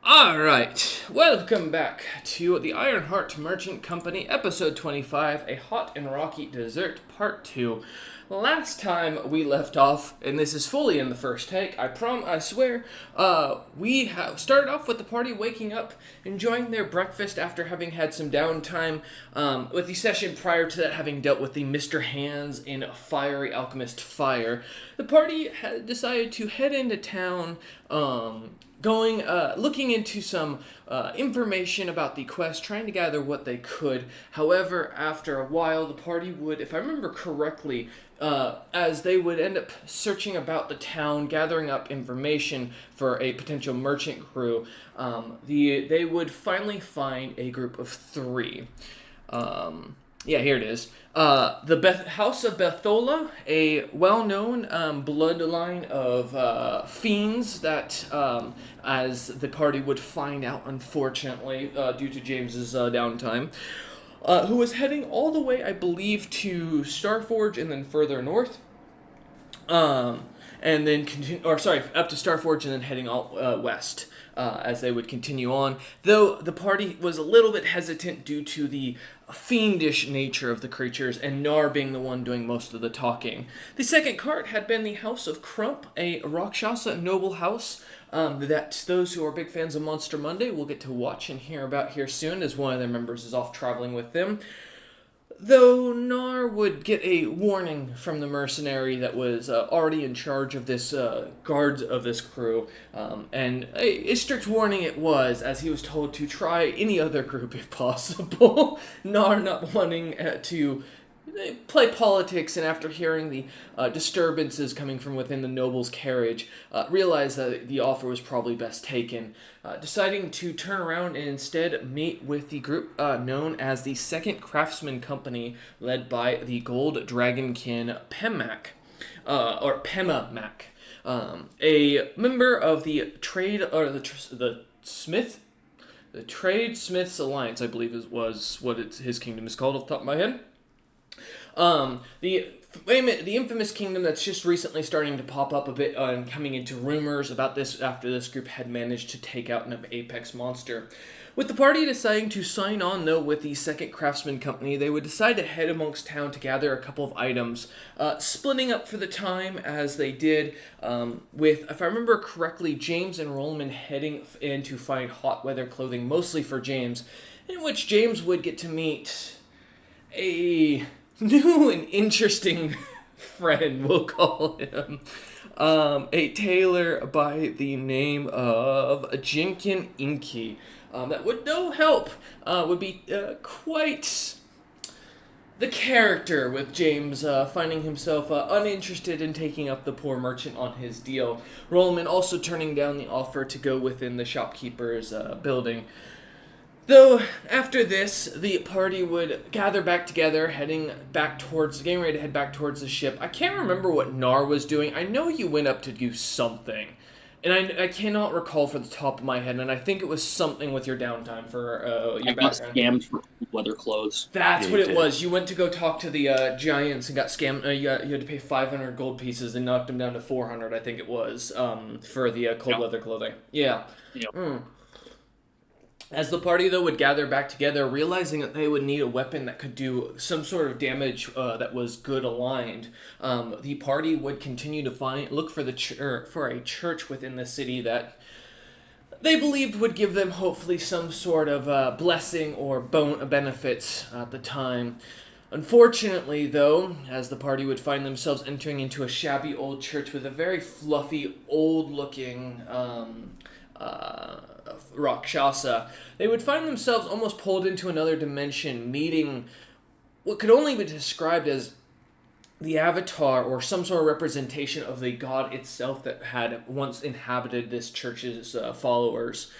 Alright, welcome back to the Ironheart Merchant Company, episode 25, A Hot and Rocky Dessert, part 2. Last time we left off, and this is fully in the first take, I swear, we have started off with the party waking up, enjoying their breakfast after having had some downtime, with the session prior to that having dealt with the Mr. Hands in Fiery Alchemist Fire. The party had decided to head into town, looking into some information about the quest, trying to gather what they could. However, after a while, the party would, if I remember correctly, as they would end up searching about the town, gathering up information for a potential merchant crew, they would finally find a group of 3. Here it is. The House of Bethola, a well-known bloodline of fiends that, as the party would find out, unfortunately, due to James's downtime, who was heading all the way, I believe, to Starforge and then further north. And then up to Starforge and then heading all west. As they would continue on, though the party was a little bit hesitant due to the fiendish nature of the creatures, and Nar being the one doing most of the talking. The second cart had been the House of Crump, a Rakshasa noble house that those who are big fans of Monster Monday will get to watch and hear about here soon, as one of their members is off traveling with them. Though Nar would get a warning from the mercenary that was already in charge of this guards of this crew, and a strict warning it was, as he was told to try any other group if possible. Nar not wanting to play politics, and after hearing the disturbances coming from within the noble's carriage, realized that the offer was probably best taken, deciding to turn around and instead meet with the group known as the Second Craftsman Company, led by the Gold Dragonkin Pemac, or Pemac, a member of the Trade Smiths Alliance, I believe was what his kingdom is called off the top of my head. The infamous kingdom that's just recently starting to pop up a bit and coming into rumors about this after this group had managed to take out an apex monster. With the party deciding to sign on, though, with the Second Craftsman Company, they would decide to head amongst town to gather a couple of items, splitting up for the time as they did, with, if I remember correctly, James and Rollman heading in to find hot weather clothing, mostly for James, in which James would get to meet a new and interesting friend, we'll call him. A tailor by the name of Jinkin Inky. That would no help, would be quite the character, with James finding himself uninterested in taking up the poor merchant on his deal. Rollman also turning down the offer to go within the shopkeeper's building. Though, after this, the party would gather back together, getting ready to head back towards the ship. I can't remember what Nar was doing. I know you went up to do something, and I cannot recall for the top of my head, and I think it was something with your downtime for your background. I got scammed for weather clothes. That's what it was. You went to go talk to the giants and got scammed. You had to pay 500 gold pieces and knocked them down to 400, I think it was, for the cold weather clothing. Yeah. Yep. As the party, though, would gather back together, realizing that they would need a weapon that could do some sort of damage that was good aligned, the party would continue to look for for a church within the city that they believed would give them hopefully some sort of blessing or benefits at the time. Unfortunately, though, as the party would find themselves entering into a shabby old church with a very fluffy, old-looking Rakshasa, they would find themselves almost pulled into another dimension, meeting what could only be described as the avatar or some sort of representation of the god itself that had once inhabited this church's followers.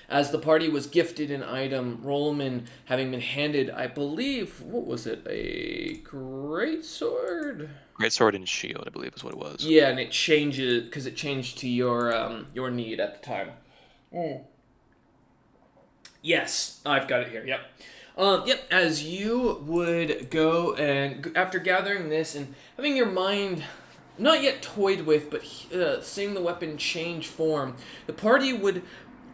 As the party was gifted an item, Rollman having been handed, I believe, what was it, a great sword? Great sword and shield, I believe is what it was. Yeah, and it changes because it changed to your need at the time. Yes, I've got it here. Yep. As you would go and after gathering this and having your mind not yet toyed with, but seeing the weapon change form, the party would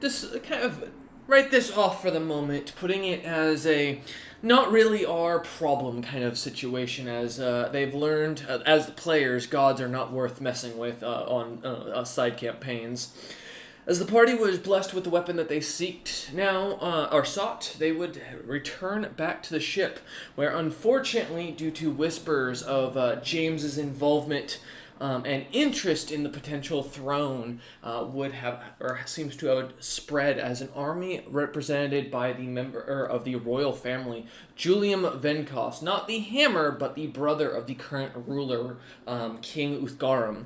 just kind of write this off for the moment, putting it as a not really our problem kind of situation, as they've learned, as the players, gods are not worth messing with on side campaigns. As the party was blessed with the weapon that they sought, they would return back to the ship, where unfortunately, due to whispers of James's involvement and interest in the potential throne, would have, or seems to have spread as an army represented by the member of the royal family, Julian Venkos, not the Hammer, but the brother of the current ruler, King Uthgaram,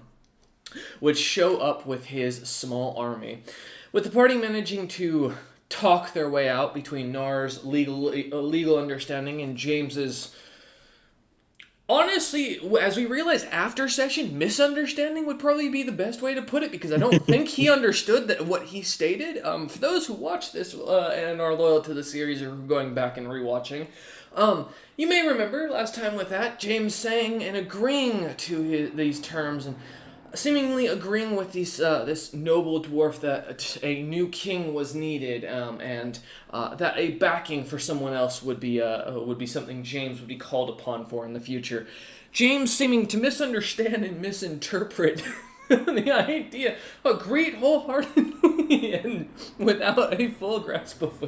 would show up with his small army. With the party managing to talk their way out between Nar's legal understanding and James's, honestly, as we realize after session, misunderstanding would probably be the best way to put it, because I don't think he understood that what he stated. For those who watch this and are loyal to the series or going back and rewatching, you may remember last time with that, James saying and agreeing to these terms and seemingly agreeing with this noble dwarf that a new king was needed, and that a backing for someone else would be something James would be called upon for in the future. James seeming to misunderstand and misinterpret the idea, agreed wholeheartedly and without a full grasp of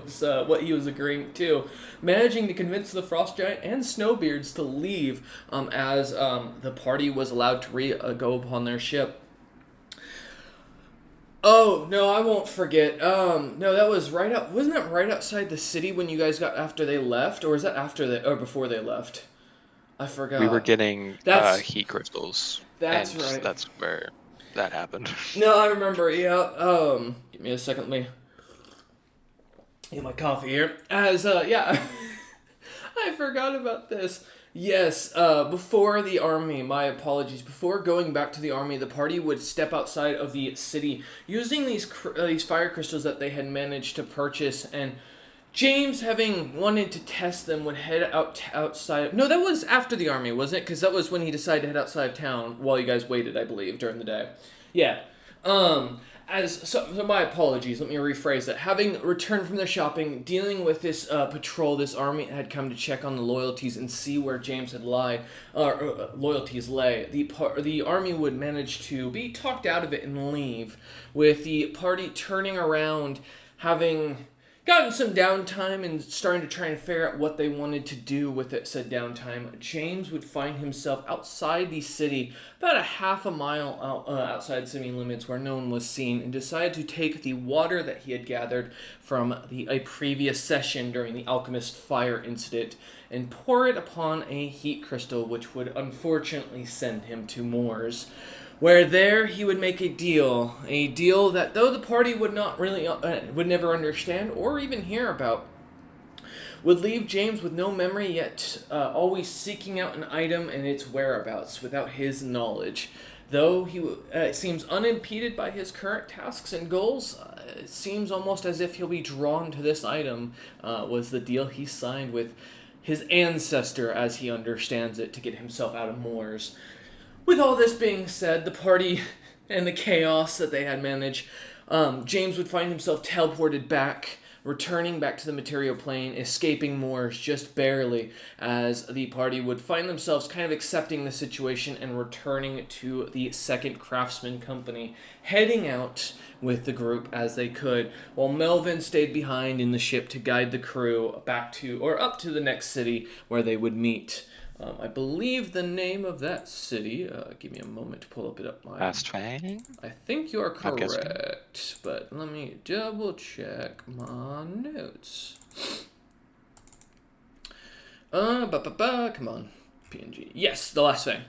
what he was agreeing to, managing to convince the Frost Giant and Snowbeards to leave as the party was allowed to go upon their ship. Oh, no, I won't forget. No, that was wasn't that right outside the city when you guys got, after they left? Or was that or before they left? I forgot. We were getting heat crystals. That's right. That's where that happened. No, I remember, yeah. Give me a second, let me get my coffee here. I forgot about this. Yes, before the army, my apologies, before going back to the army, the party would step outside of the city using these fire crystals that they had managed to purchase, and James, having wanted to test them, would head outside. No, that was after the army, wasn't it? Because that was when he decided to head outside of town while you guys waited, I believe, during the day. Yeah. So my apologies. Let me rephrase that. Having returned from their shopping, dealing with this patrol, this army had come to check on the loyalties and see where James had loyalties lay. The army would manage to be talked out of it and leave, with the party turning around, having gotten some downtime and starting to try and figure out what they wanted to do with it said downtime. James would find himself outside the city, about a half a mile outside city limits where no one was seen, and decided to take the water that he had gathered from a previous session during the alchemist fire incident and pour it upon a heat crystal, which would unfortunately send him to Moors, where there he would make a deal that though the party would not really would never understand or even hear about, would leave James with no memory, yet always seeking out an item and its whereabouts without his knowledge. Though he seems unimpeded by his current tasks and goals, it seems almost as if he'll be drawn to this item, was the deal he signed with his ancestor, as he understands it, to get himself out of Moors. With all this being said, the party and the chaos that they had managed, James would find himself teleported back, returning back to the material plane, escaping Moors just barely, as the party would find themselves kind of accepting the situation and returning to the Second Craftsman Company, heading out with the group as they could, while Melvin stayed behind in the ship to guide the crew back to, or up to the next city where they would meet. I believe the name of that city, give me a moment to pull it up. Fast Fang? I think you are correct, but let me double check my notes. Come on, PNG. Yes, the last thing.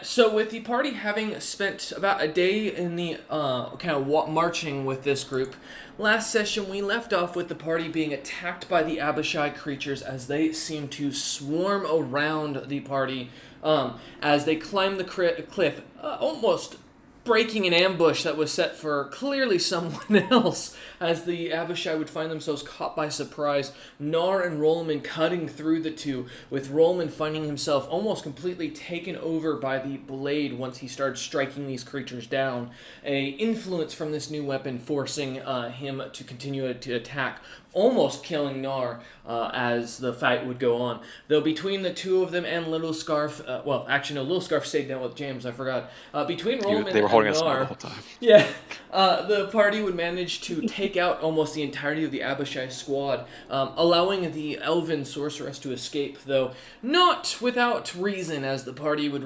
So with the party having spent about a day in the kind of marching with this group, last session we left off with the party being attacked by the Abishai creatures as they seem to swarm around the party as they climb the cliff, almost breaking an ambush that was set for clearly someone else, as the Abishai would find themselves caught by surprise. Nar and Rolman cutting through the two, with Rolman finding himself almost completely taken over by the blade once he started striking these creatures down. A influence from this new weapon forcing him to continue to attack, almost killing Nar as the fight would go on. Though between the two of them and Little Scarf, Little Scarf stayed down with James, I forgot. Between Rolman They were holding and us down the Nar, whole time. yeah, the party would manage to take out almost the entirety of the Abishai squad, allowing the elven sorceress to escape, though not without reason, as the party would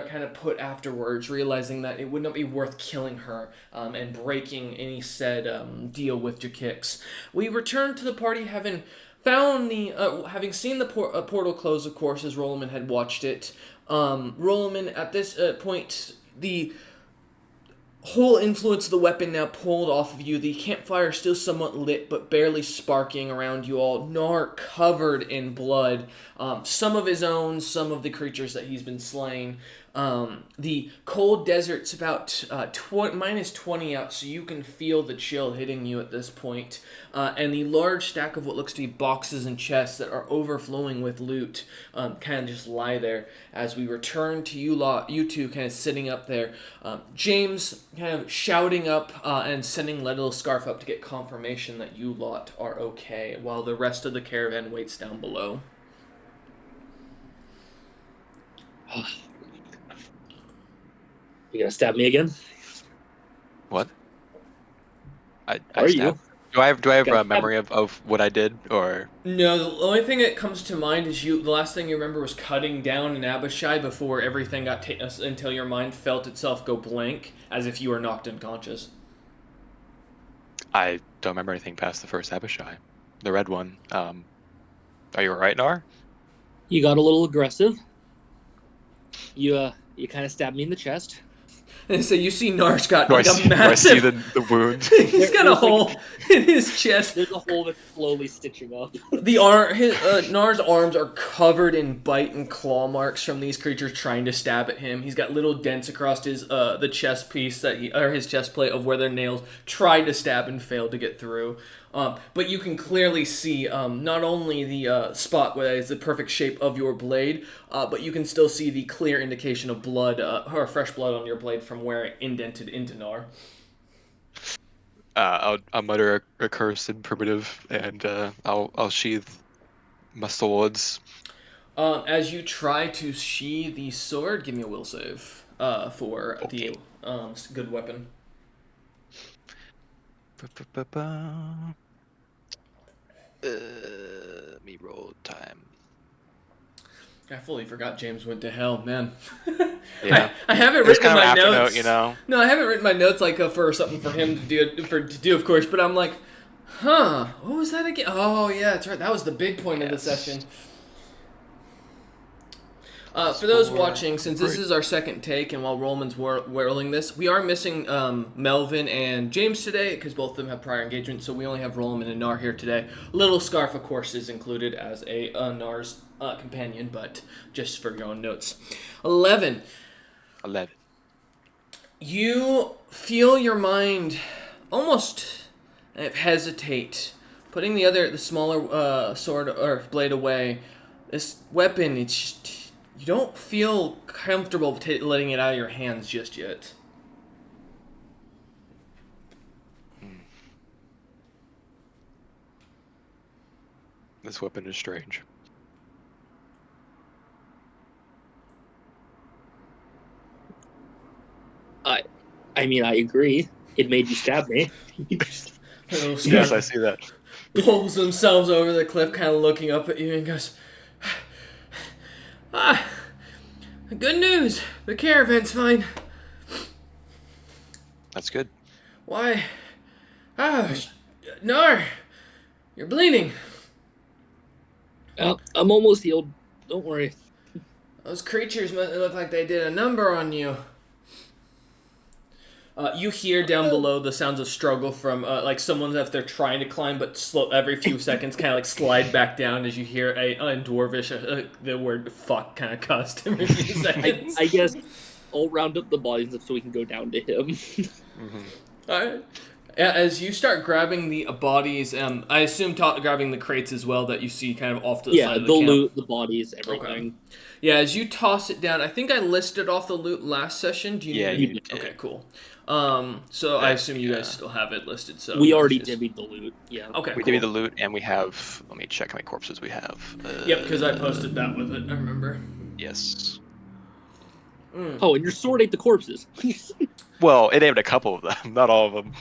kind of put afterwards, realizing that it would not be worth killing her and breaking any said deal with Jakix. We return to the party having found having seen the portal close, of course, as Rolman had watched it. Rolman, at this point, the whole influence of the weapon now pulled off of you. The campfire still somewhat lit, but barely sparking around you all. Nar covered in blood. Some of his own, some of the creatures that he's been slaying. The cold desert's about minus 20 out, so you can feel the chill hitting you at this point. And the large stack of what looks to be boxes and chests that are overflowing with loot kind of just lie there as we return to you two kind of sitting up there. James kind of shouting up and sending Little Scarf up to get confirmation that you lot are okay, while the rest of the caravan waits down below. You gonna stab me again? What? I Are stabbed. you? Do I have Okay. a memory of what I did, or No, the only thing that comes to mind is the last thing you remember was cutting down an Abishai before everything got until your mind felt itself go blank, as if you were knocked unconscious. I don't remember anything past the first Abishai, the red one. Are you alright, Nar? You got a little aggressive. You kind of stabbed me in the chest. And so you see Nar's got Do like I a see, massive... do I see the wound? He's got a hole in his chest. There's a hole that's slowly stitching up. Nar's arms are covered in bite and claw marks from these creatures trying to stab at him. He's got little dents across his the chest piece his chest plate of where their nails tried to stab and failed to get through. But you can clearly see not only the spot where is the perfect shape of your blade, but you can still see the clear indication of blood or fresh blood on your blade from where it indented into Nar. I'll mutter a curse in primitive, and I'll sheathe my swords. As you try to sheathe the sword, give me a will save for the good weapon. Me roll time. I fully forgot James went to hell, man. Yeah, I haven't it was written in kind my of after notes. note, you know. No, I haven't written my notes like for something for him to do, of course. But I'm like, what was that again? Oh yeah, that's right. That was the big point of the session. For those watching, since this is our second take, and while Roman's whirling this, we are missing Melvin and James today because both of them have prior engagements, so we only have Roman and Nar here today. Little Scarf, of course, is included as a Nar's companion, but just for your own notes. 11. You feel your mind almost hesitate, putting the smaller sword or blade away. This weapon, it's just... You don't feel comfortable letting it out of your hands just yet. This weapon is strange. I mean, I agree. It made you stab me. Yes, I see that. Pulls themselves over the cliff, kind of looking up at you, and goes, good news. The caravan's fine. That's good. Why? Nar, you're bleeding. I'm almost healed. Don't worry. Those creatures look like they did a number on you. You hear down below the sounds of struggle from like someone if they're trying to climb, but every few seconds kind of like slide back down as you hear a dwarvish the word fuck kind of cussed every few seconds. I guess I'll round up the bodies so we can go down to him. Hmm. Alright. As you start grabbing the bodies, I assume grabbing the crates as well that you see kind of off to the Yeah, side of the the camp. loot, the bodies, everything. Yeah, as you toss it down, I think I listed off the loot last session. Do you Yeah, need you to? did. Okay, cool. So I assume you guys Yeah. still have it listed. So We no already issues. divvied the loot. Yeah. Okay, We cool. divvied the loot, and we have. Let me check how many corpses we have. Yep, because I posted that with it. I remember. Yes. Oh, and your sword ate the corpses. Well, it aimed a couple of them, not all of them.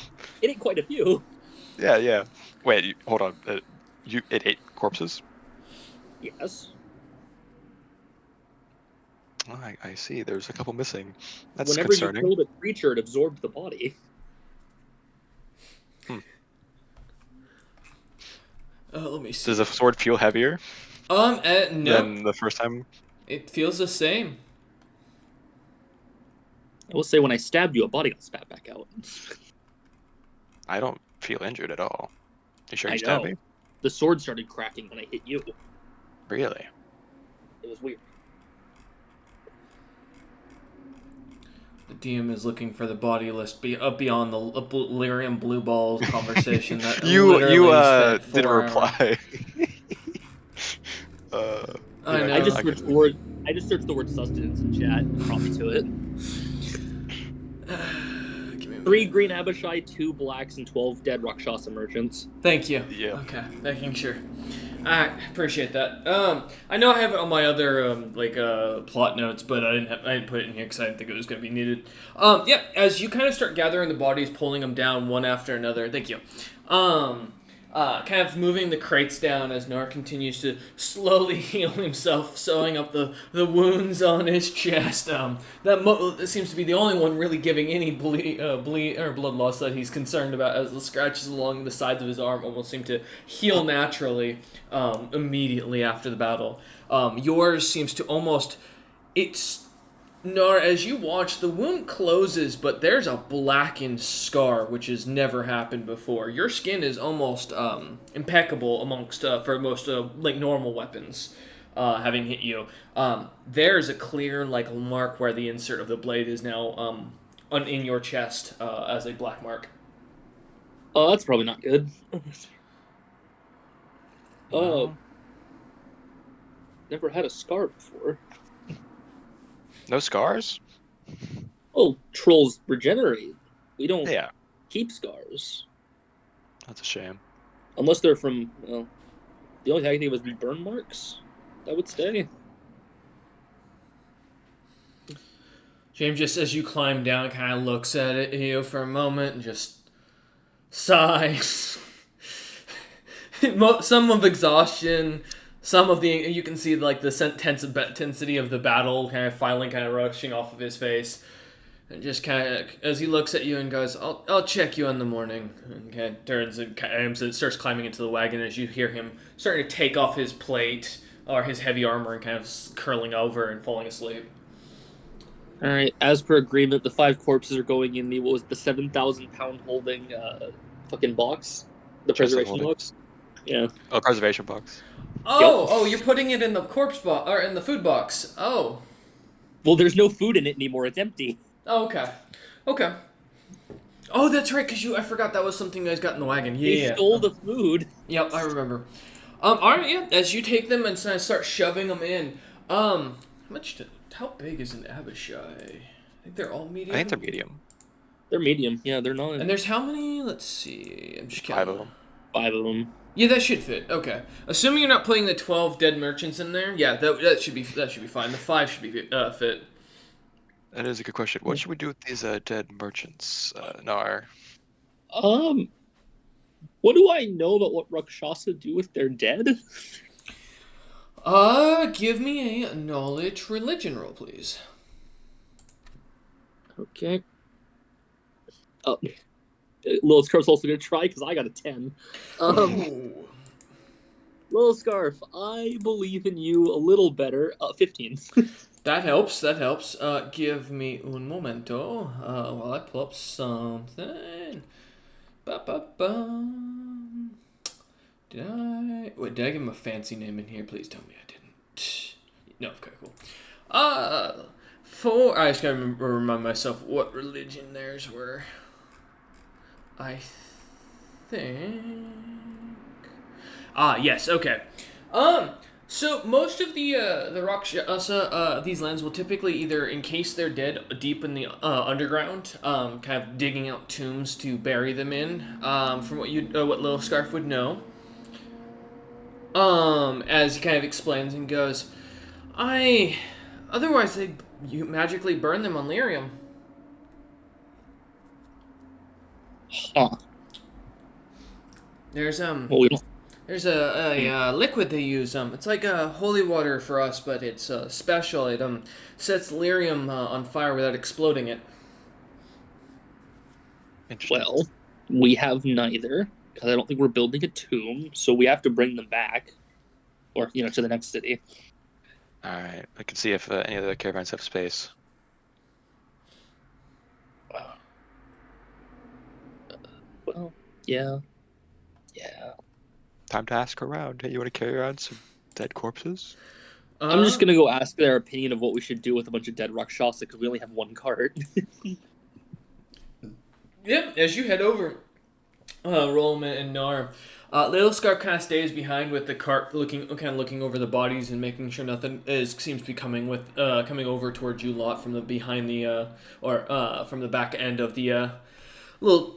It ate quite a few. Yeah, yeah. Wait, hold on. It ate corpses? Yes. Oh, I see. There's a couple missing. That's Whenever you concerning. killed a creature, it absorbed the body. Let me see. Does the sword feel heavier No. than the first time? It feels the same. I will say, when I stabbed you, a body got spat back out. I don't feel injured at all. You sure I you stabbed know. me? The sword started cracking when I hit you. Really? It was weird. The DM is looking for the body list beyond the Lyrium Blue Balls conversation that You literally spent didn't 4 hours. reply. I know. I just searched the word. I just searched the word sustenance in chat and brought me to it. Give me a 3 minute. green Abishai, 2 blacks, and 12 dead Rakshasa merchants. Thank you. Yeah. Okay, making sure. I appreciate that. I know I have it on my other plot notes, but I didn't put it in here because I didn't think it was going to be needed. Yeah. As you kind of start gathering the bodies, pulling them down one after another. Thank you. Kind of moving the crates down as Nar continues to slowly heal himself, sewing up the wounds on his chest. That seems to be the only one really giving any bleed or blood loss that he's concerned about, as the scratches along the sides of his arm almost seem to heal naturally immediately after the battle. Yours seems to almost... Nar, as you watch, the wound closes, but there's a blackened scar, which has never happened before. Your skin is almost impeccable amongst for most normal weapons, having hit you. There's a clear mark where the insert of the blade is now in your chest as a black mark. Oh, that's probably not good. Well, Never had a scar before. no scars? Oh, trolls regenerate. We don't Yeah, keep scars. that's a shame. Unless they're from, well, the only thing I can think of was burn marks. That would stay. James, just as you climb down, kind of looks at you for a moment and just sighs. Some of exhaustion, some of you can see the intensity of the battle kind of finally kind of rushing off of his face, and just kind of as he looks at you and goes, "I'll check you in the morning," and kind of turns and starts climbing into the wagon as you hear him starting to take off his plate or his heavy armor and kind of curling over and falling asleep. All right. As per agreement, the 5 corpses are going in the 7,000-pound holding fucking box, the Chest of preservation holding. box. Yeah. Oh, preservation box. Oh, you're putting it in the corpse box or in the food box. Oh. Well, there's no food in it anymore. It's empty. Oh, okay. Okay. Oh, that's right, because I forgot that was something you guys got in the wagon. They Yeah. stole the food. Yep, I remember. Alright, yeah, as you take them and start shoving them in, how big is an Abishai? I think they're all medium. I think they're medium. They're medium. Yeah, they're not. And there's how many? Let's see. I'm just 5 counting. of them. 5 of them. Yeah, that should fit. Okay. Assuming you're not putting the 12 dead merchants in there, yeah, that should be fine. The 5 should be fit. That is a good question. What should we do with these dead merchants, Nar? What do I know about what Rakshasa do with their dead? Give me a knowledge religion roll, please. Okay. Oh, Lil Scarf's also gonna try because I got a 10. Lil Scarf, I believe in you a little better. 15. That helps. Give me un momento while I pull up something. Ba-ba-bum. Did I give him a fancy name in here? Please tell me I didn't. No, okay, cool. I just gotta remind myself what religion theirs were. I think. Yes. Okay. So most of the Rakshasa these lands will typically either encase their dead deep in the underground, kind of digging out tombs to bury them in. From what Little Scarf would know. As he kind of explains and goes, otherwise you magically burn them on lyrium. Huh. There's Well, we don't. There's a liquid they use. It's like holy water for us, but it's special. It sets lyrium on fire without exploding it. Interesting. Well, we have neither, because I don't think we're building a tomb, so we have to bring them back, or to the next city. All right. I can see if any other caravans have space. Well, yeah. Time to ask around. Hey, you want to carry around some dead corpses? I'm just gonna go ask their opinion of what we should do with a bunch of dead Rakshasa, because we only have one cart. Yep. As you head over, Rollman and Nar, Little Scar kind of stays behind with the cart, looking over the bodies and making sure nothing seems to be coming over towards you lot from the behind the from the back end of the little.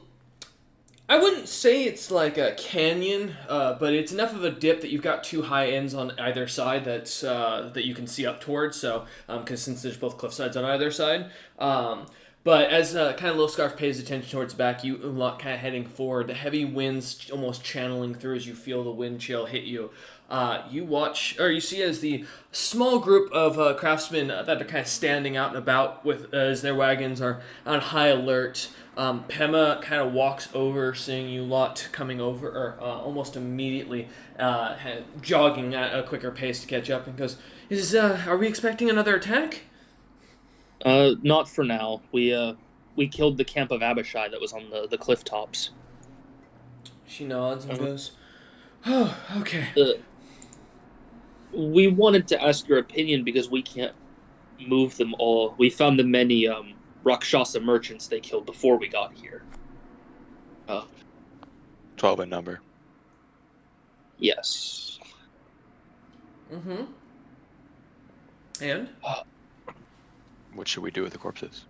I wouldn't say it's like a canyon, but it's enough of a dip that you've got two high ends on either side that you can see up towards. So, because since there's both cliff sides on either side, but as kind of Little Scarf pays attention towards the back, you lot kind of heading forward. The heavy winds almost channeling through as you feel the wind chill hit you. You see as the small group of craftsmen that are kind of standing out and about as their wagons are on high alert. Pema kind of walks over, seeing you lot coming over, or almost immediately jogging at a quicker pace to catch up, and goes, are we expecting another attack? Not for now. We killed the camp of Abishai that was on the cliff tops. She nods and goes, oh, okay. We wanted to ask your opinion because we can't move them all. We found the many Rakshasa merchants they killed before we got here. 12 in number. Yes. Mm-hmm. And? What should we do with the corpses?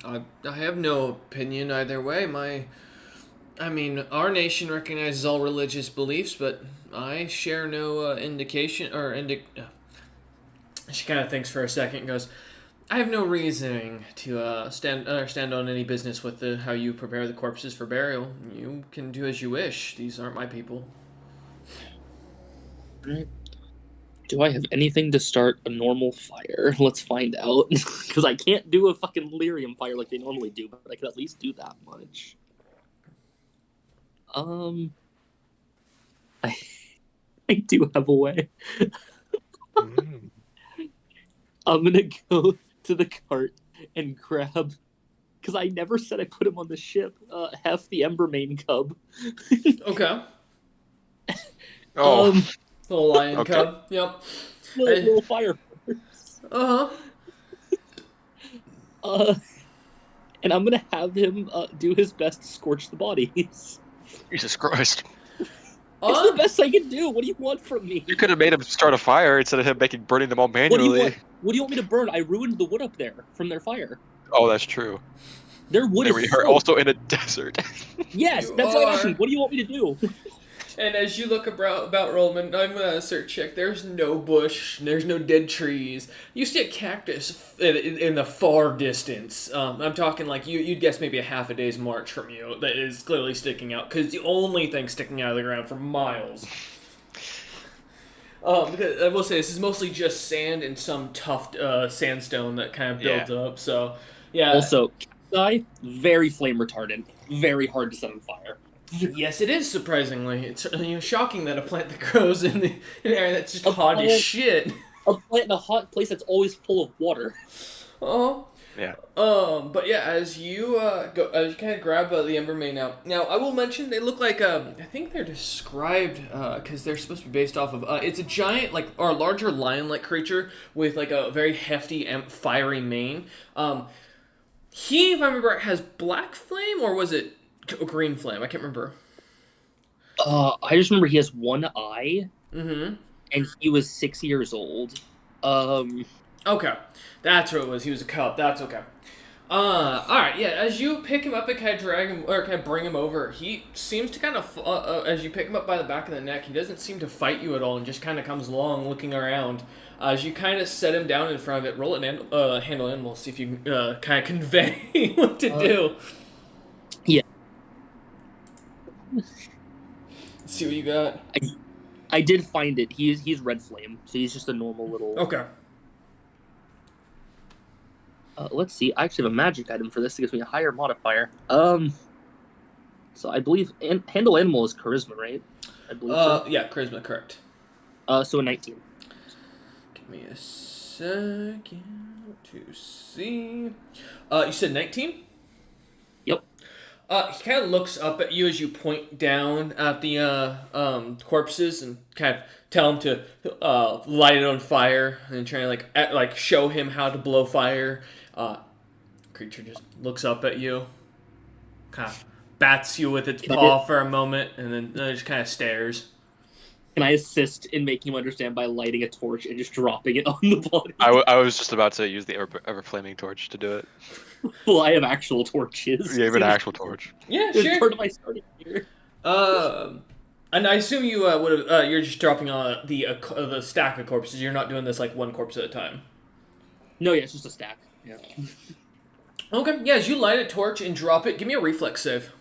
I have no opinion either way. Our nation recognizes all religious beliefs, but I share no indication or She kind of thinks for a second and goes, I have no reasoning to stand on any business with how you prepare the corpses for burial. You can do as you wish. These aren't my people. Right. Do I have anything to start a normal fire? Let's find out. Because I can't do a fucking lyrium fire like they normally do, but I could at least do that much. I do have a way. I'm gonna go to the cart and grab, because I never said I put him on the ship, Hef the Embermane cub. Okay. Oh. Little lion Okay. cub. Yep. Little fire force. And I'm gonna have him do his best to scorch the bodies. Jesus Christ. It's the best I can do. What do you want from me? You could have made him start a fire instead of him burning them all manually. What do you want me to burn? I ruined the wood up there from their fire. Oh, that's true. Their wood we is are also in a desert. Yes, that's what I'm asking. What do you want me to do? And as you look about Rollman, I'm gonna search check. There's no bush. There's no dead trees. You see a cactus in the far distance. I'm talking like you'd guess maybe a half a day's march from you that is clearly sticking out, because the only thing sticking out of the ground for miles. Because I will say this is mostly just sand and some tough sandstone that kind of builds up. So yeah. Also, cacti, very flame retardant, very hard to set on fire. Yes, it is, surprisingly. It's shocking that a plant that grows in an area that's just hot as shit. A plant in a hot place that's always full of water. Oh. Yeah. But yeah, as you kind of grab the Ember Main now. Now, I will mention they look like I think they're described because they're supposed to be based off of. It's a giant or a larger lion-like creature with like a very hefty, fiery mane. He, if I remember, right, has black flame or was it green flame? I can't remember. I just remember he has one eye, Mm-hmm. and he was 6 years old. Um, Okay, that's what it was. He was a cub. That's okay. All right, yeah. As you pick him up and kind of drag him or kind of bring him over, he seems to kind of as you pick him up by the back of the neck, he doesn't seem to fight you at all, and just kind of comes along, looking around. As you kind of set him down in front of it, roll an handle animal, see if you can kind of convey what to do. yeah, See what you got. I did find it. He's red flame, so he's just a normal little. Okay. Let's see. I actually have a magic item for this that gives me a higher modifier. So I believe handle animal is charisma, right? I believe so. Yeah, charisma, correct. So a 19. Give me a second to see. You said 19? Yep. He kind of looks up at you as you point down at the corpses and kind of tell him to light it on fire and try to like show him how to blow fire. Creature just looks up at you, kind of bats you with its paw for a moment, and then just kind of stares. Can I assist in making him understand by lighting a torch and just dropping it on the body? I was just about to use the ever flaming torch to do it. Well, I have actual torches. You have an actual torch. Yeah, It's sure. part of my starting gear. And I assume you would have. You're just dropping on the stack of corpses. You're not doing this like one corpse at a time. No, yeah, it's just a stack. Yeah. Okay. Yeah, as you light a torch and drop it, give me a reflex save.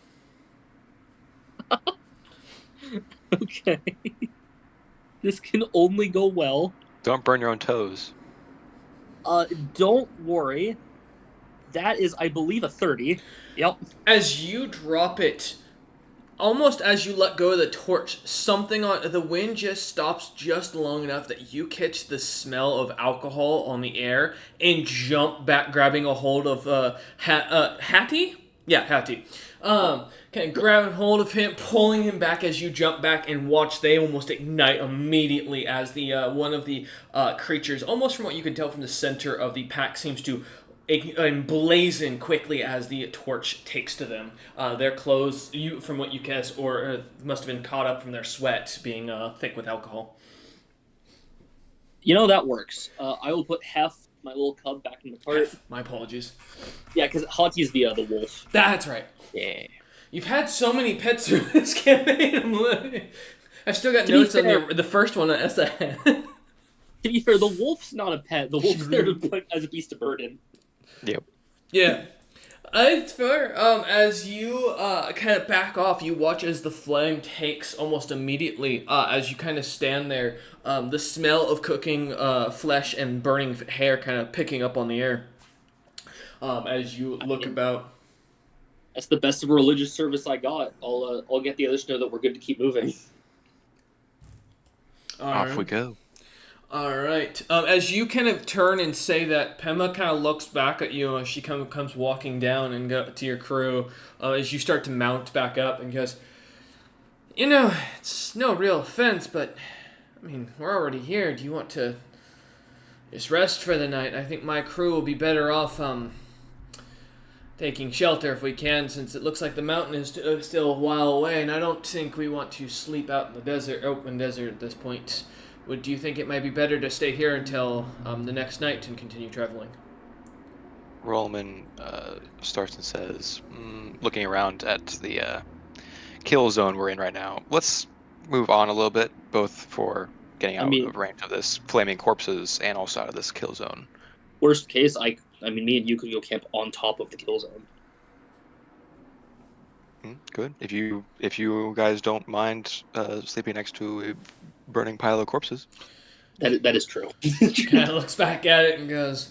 Okay. This can only go well. Don't burn your own toes. Don't worry. That is, I believe, a 30. Yep. As you drop it, almost as you let go of the torch, something on the wind just stops just long enough that you catch the smell of alcohol on the air and jump back, grabbing a hold of Hattie. Yeah, Hattie. Kind of grabbing hold of him, pulling him back as you jump back and watch. They almost ignite immediately as the one of the creatures, almost from what you can tell from the center of the pack, seems to emblazon quickly as the torch takes to them. Their clothes, from what you guess, or must have been caught up from their sweat being thick with alcohol. You know, that works. I will put Hef, my little cub, back in the cart. My apologies. Yeah, because Hati's the wolf. That's right. Yeah. You've had so many pets through this campaign. I've still got notes on the first one on SN. To be fair, the wolf's not a pet. The wolf's there to put as a beast of burden. Yep. Yeah. It's fair. As you kind of back off, you watch as the flame takes almost immediately. As you kind of stand there, the smell of cooking flesh and burning hair kind of picking up on the air. As you look about. That's the best of a religious service I got. I'll get the others to know that we're good to keep moving. Off we go. All right. As you kind of turn and say that, Pema kind of looks back at you as she comes walking down and go to your crew. As you start to mount back up and goes, you know, it's no real offense, but I mean, we're already here. Do you want to just rest for the night? I think my crew will be better off taking shelter if we can, since it looks like the mountain is still a while away, and I don't think we want to sleep out in the open desert at this point. Do you think it might be better to stay here until the next night and continue traveling? Rollman starts and says, looking around at the kill zone we're in right now, let's move on a little bit, both for getting out of range of this flaming corpses and also out of this kill zone. Worst case, me and you could go camp on top of the kill zone. Good. If you guys don't mind sleeping next to a burning pile of corpses. That is true. Kind of looks back at it and goes,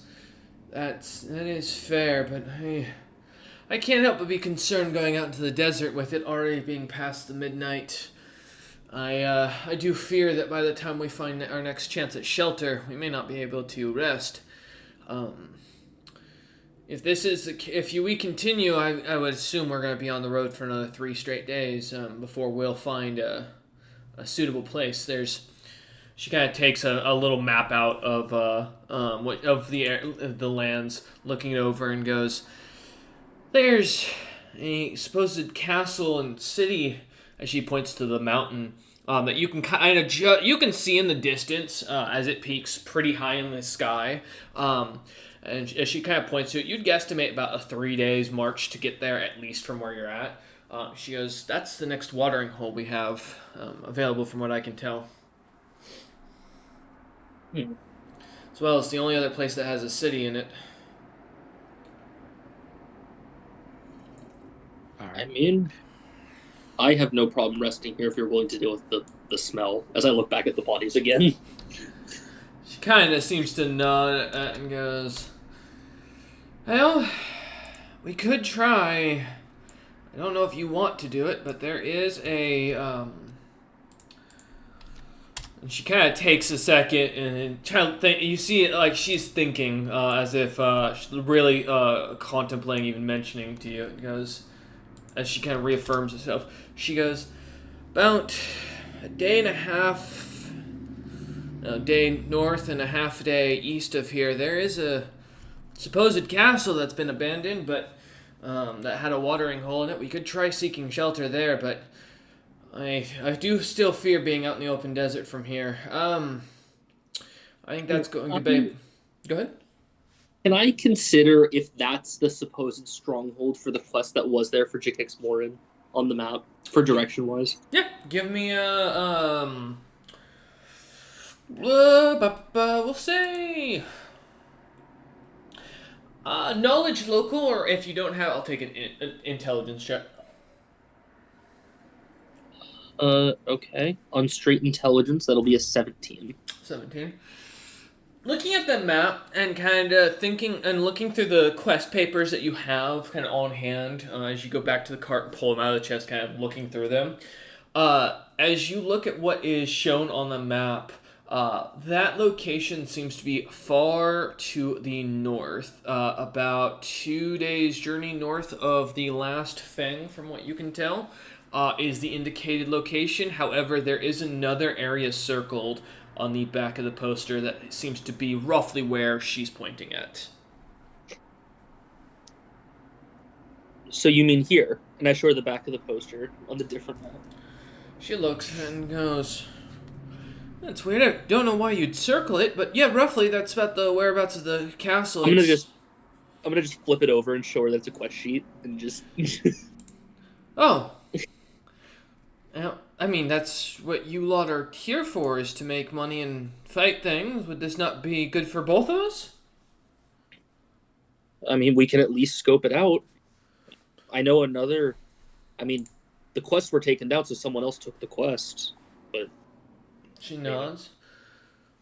that is fair, but I can't help but be concerned going out into the desert with it already being past the midnight. I do fear that by the time we find our next chance at shelter, we may not be able to rest. we continue, I would assume we're going to be on the road for another 3 straight days before we'll find a suitable place. She kind of takes a little map out of the lands, looking it over, and goes, "There's a supposed castle and city," as she points to the mountain. That you can kind of you can see in the distance as it peaks pretty high in the sky. And as she kind of points to it, you'd guesstimate about a 3 days march to get there, at least from where you're at. She goes, "That's the next watering hole we have available, from what I can tell. Hmm. As well, it's the only other place that has a city in it." All I right. mean, I have no problem resting here if you're willing to deal with the smell. As I look back at the bodies again. She kind of seems to nod at that and goes, "Well, we could try. I don't know if you want to do it, but there is a And she kind of takes a second and you see it like she's thinking, as if she's really contemplating even mentioning to you. It goes, as she kind of reaffirms herself. She goes, "About a day and a half, a day north and a half day east of here, there is a supposed castle that's been abandoned, but that had a watering hole in it. We could try seeking shelter there, but I do still fear being out in the open desert from here. I think that's going to be." Go ahead. Can I consider if that's the supposed stronghold for the quest that was there for Jikix Morin on the map for direction wise? Yeah, give me a we'll say knowledge local, or if you don't have, I'll take an intelligence check. Okay. On straight intelligence, that'll be a 17. 17. Looking at the map and kind of thinking and looking through the quest papers that you have kind of on hand, as you go back to the cart and pull them out of the chest, kind of looking through them. As you look at what is shown on the map, that location seems to be far to the north, about 2 days' journey north of the last Feng, from what you can tell, is the indicated location. However, there is another area circled on the back of the poster that seems to be roughly where she's pointing at. So you mean here? And I show her the back of the poster on the different map. She looks and goes, "That's weird. I don't know why you'd circle it, but yeah, roughly that's about the whereabouts of the castle." I'm gonna just flip it over and show her that's a quest sheet and just. Oh. Well, I mean, that's what you lot are here for, is to make money and fight things. Would this not be good for both of us? I mean, we can at least scope it out. I know another. I mean, the quests were taken down, so someone else took the quest. But She nods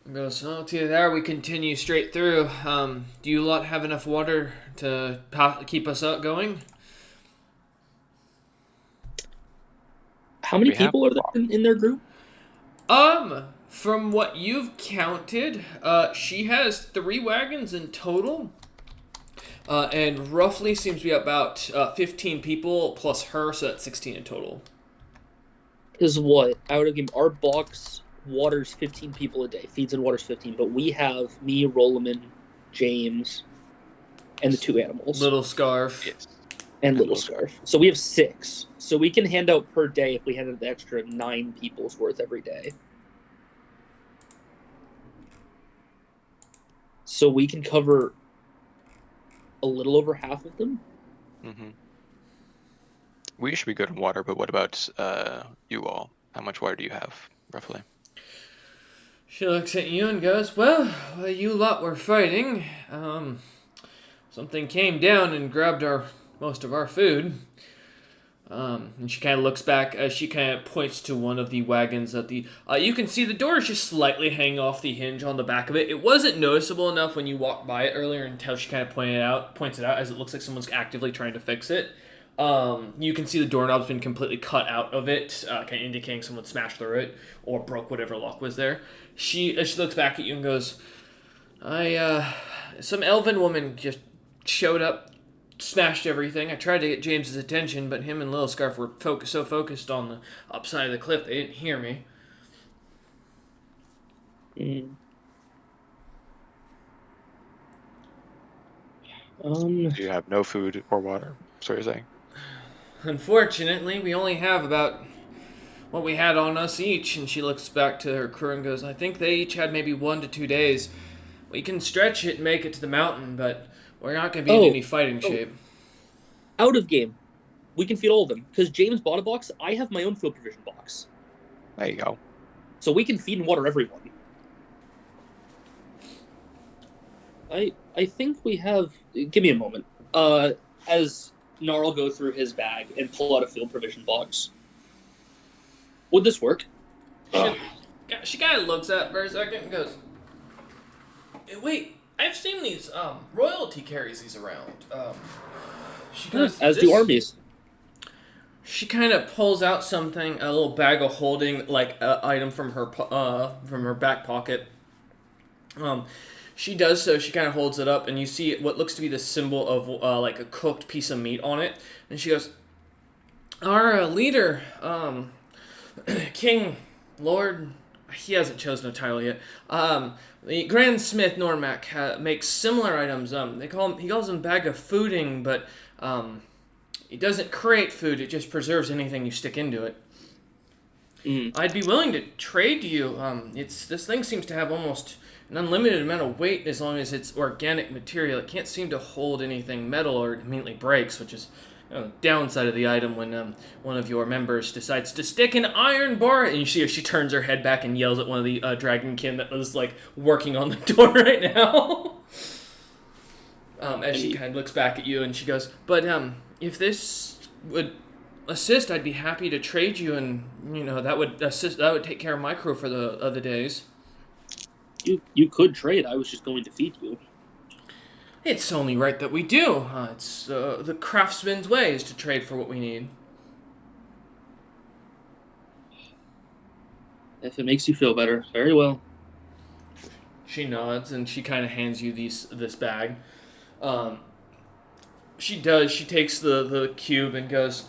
and goes, "Oh, to there we continue straight through. Do you lot have enough water to keep us up going?" how many We have people are there in their group? From what you've counted, she has 3 wagons in total. And roughly seems to be about 15 people plus her, so that's 16 in total. Is what out of game. Our box waters 15 people a day, feeds and waters 15. But we have me, Roloman, James, and the 2 animals. Little Scarf. Yes. And Little Scarf. So we have 6. So we can hand out per day if we hand out the extra 9 people's worth every day. So we can cover a little over half of them. Mm-hmm. We should be good on water, but what about you all? How much water do you have, roughly? She looks at you and goes, "Well, while you lot were fighting, something came down and grabbed most of our food." And she kind of looks back as she kind of points to one of the wagons at the. You can see the door is just slightly hanging off the hinge on the back of it. It wasn't noticeable enough when you walked by it earlier until she kind of points it out, as it looks like someone's actively trying to fix it. You can see the doorknob's been completely cut out of it, kind of indicating someone smashed through it or broke whatever lock was there. As she looks back at you and goes, "Some elven woman just showed up, smashed everything. I tried to get James's attention, but him and Little Scarf were so focused on the upside of the cliff they didn't hear me. Mm. Do you have no food or water? That's what you're saying. Unfortunately, we only have about what we had on us each. And she looks back to her crew and goes, I think they each had maybe 1 to 2 days. We can stretch it and make it to the mountain, but we're not going to be in any fighting shape. Out of game. We can feed all of them. Because James bought a box, I have my own field provision box. There you go. So we can feed and water everyone. I think we have... Give me a moment. As Gnarl go through his bag and pull out a field provision box. Would this work? She kind of looks at it for a second and goes, "Hey, wait, I've seen these. Royalty carries these around. She goes, As do armies. She kind of pulls out something, a little bag of holding, like item from her back pocket. She does so. She kind of holds it up, and you see what looks to be the symbol of like a cooked piece of meat on it. And she goes, "Our leader, King, Lord, he hasn't chosen a title yet. The Grand Smith Normac makes similar items. He calls them bag of fooding, but he doesn't create food. It just preserves anything you stick into it. I'd be willing to trade you. This thing seems to have almost an unlimited amount of weight as long as it's organic material. It can't seem to hold anything metal or it immediately breaks, which is downside of the item when one of your members decides to stick an iron bar, and you see she turns her head back and yells at one of the dragonkin that was like working on the door right now. As she kind of looks back at you and she goes, but if this would assist, I'd be happy to trade you, and that would assist. That would take care of my crew for the other days. You could trade. I was just going to feed you. It's only right that we do. It's the craftsman's way is to trade for what we need. If it makes you feel better, very well. She nods and she kind of hands you this bag. She does. She takes the cube and goes,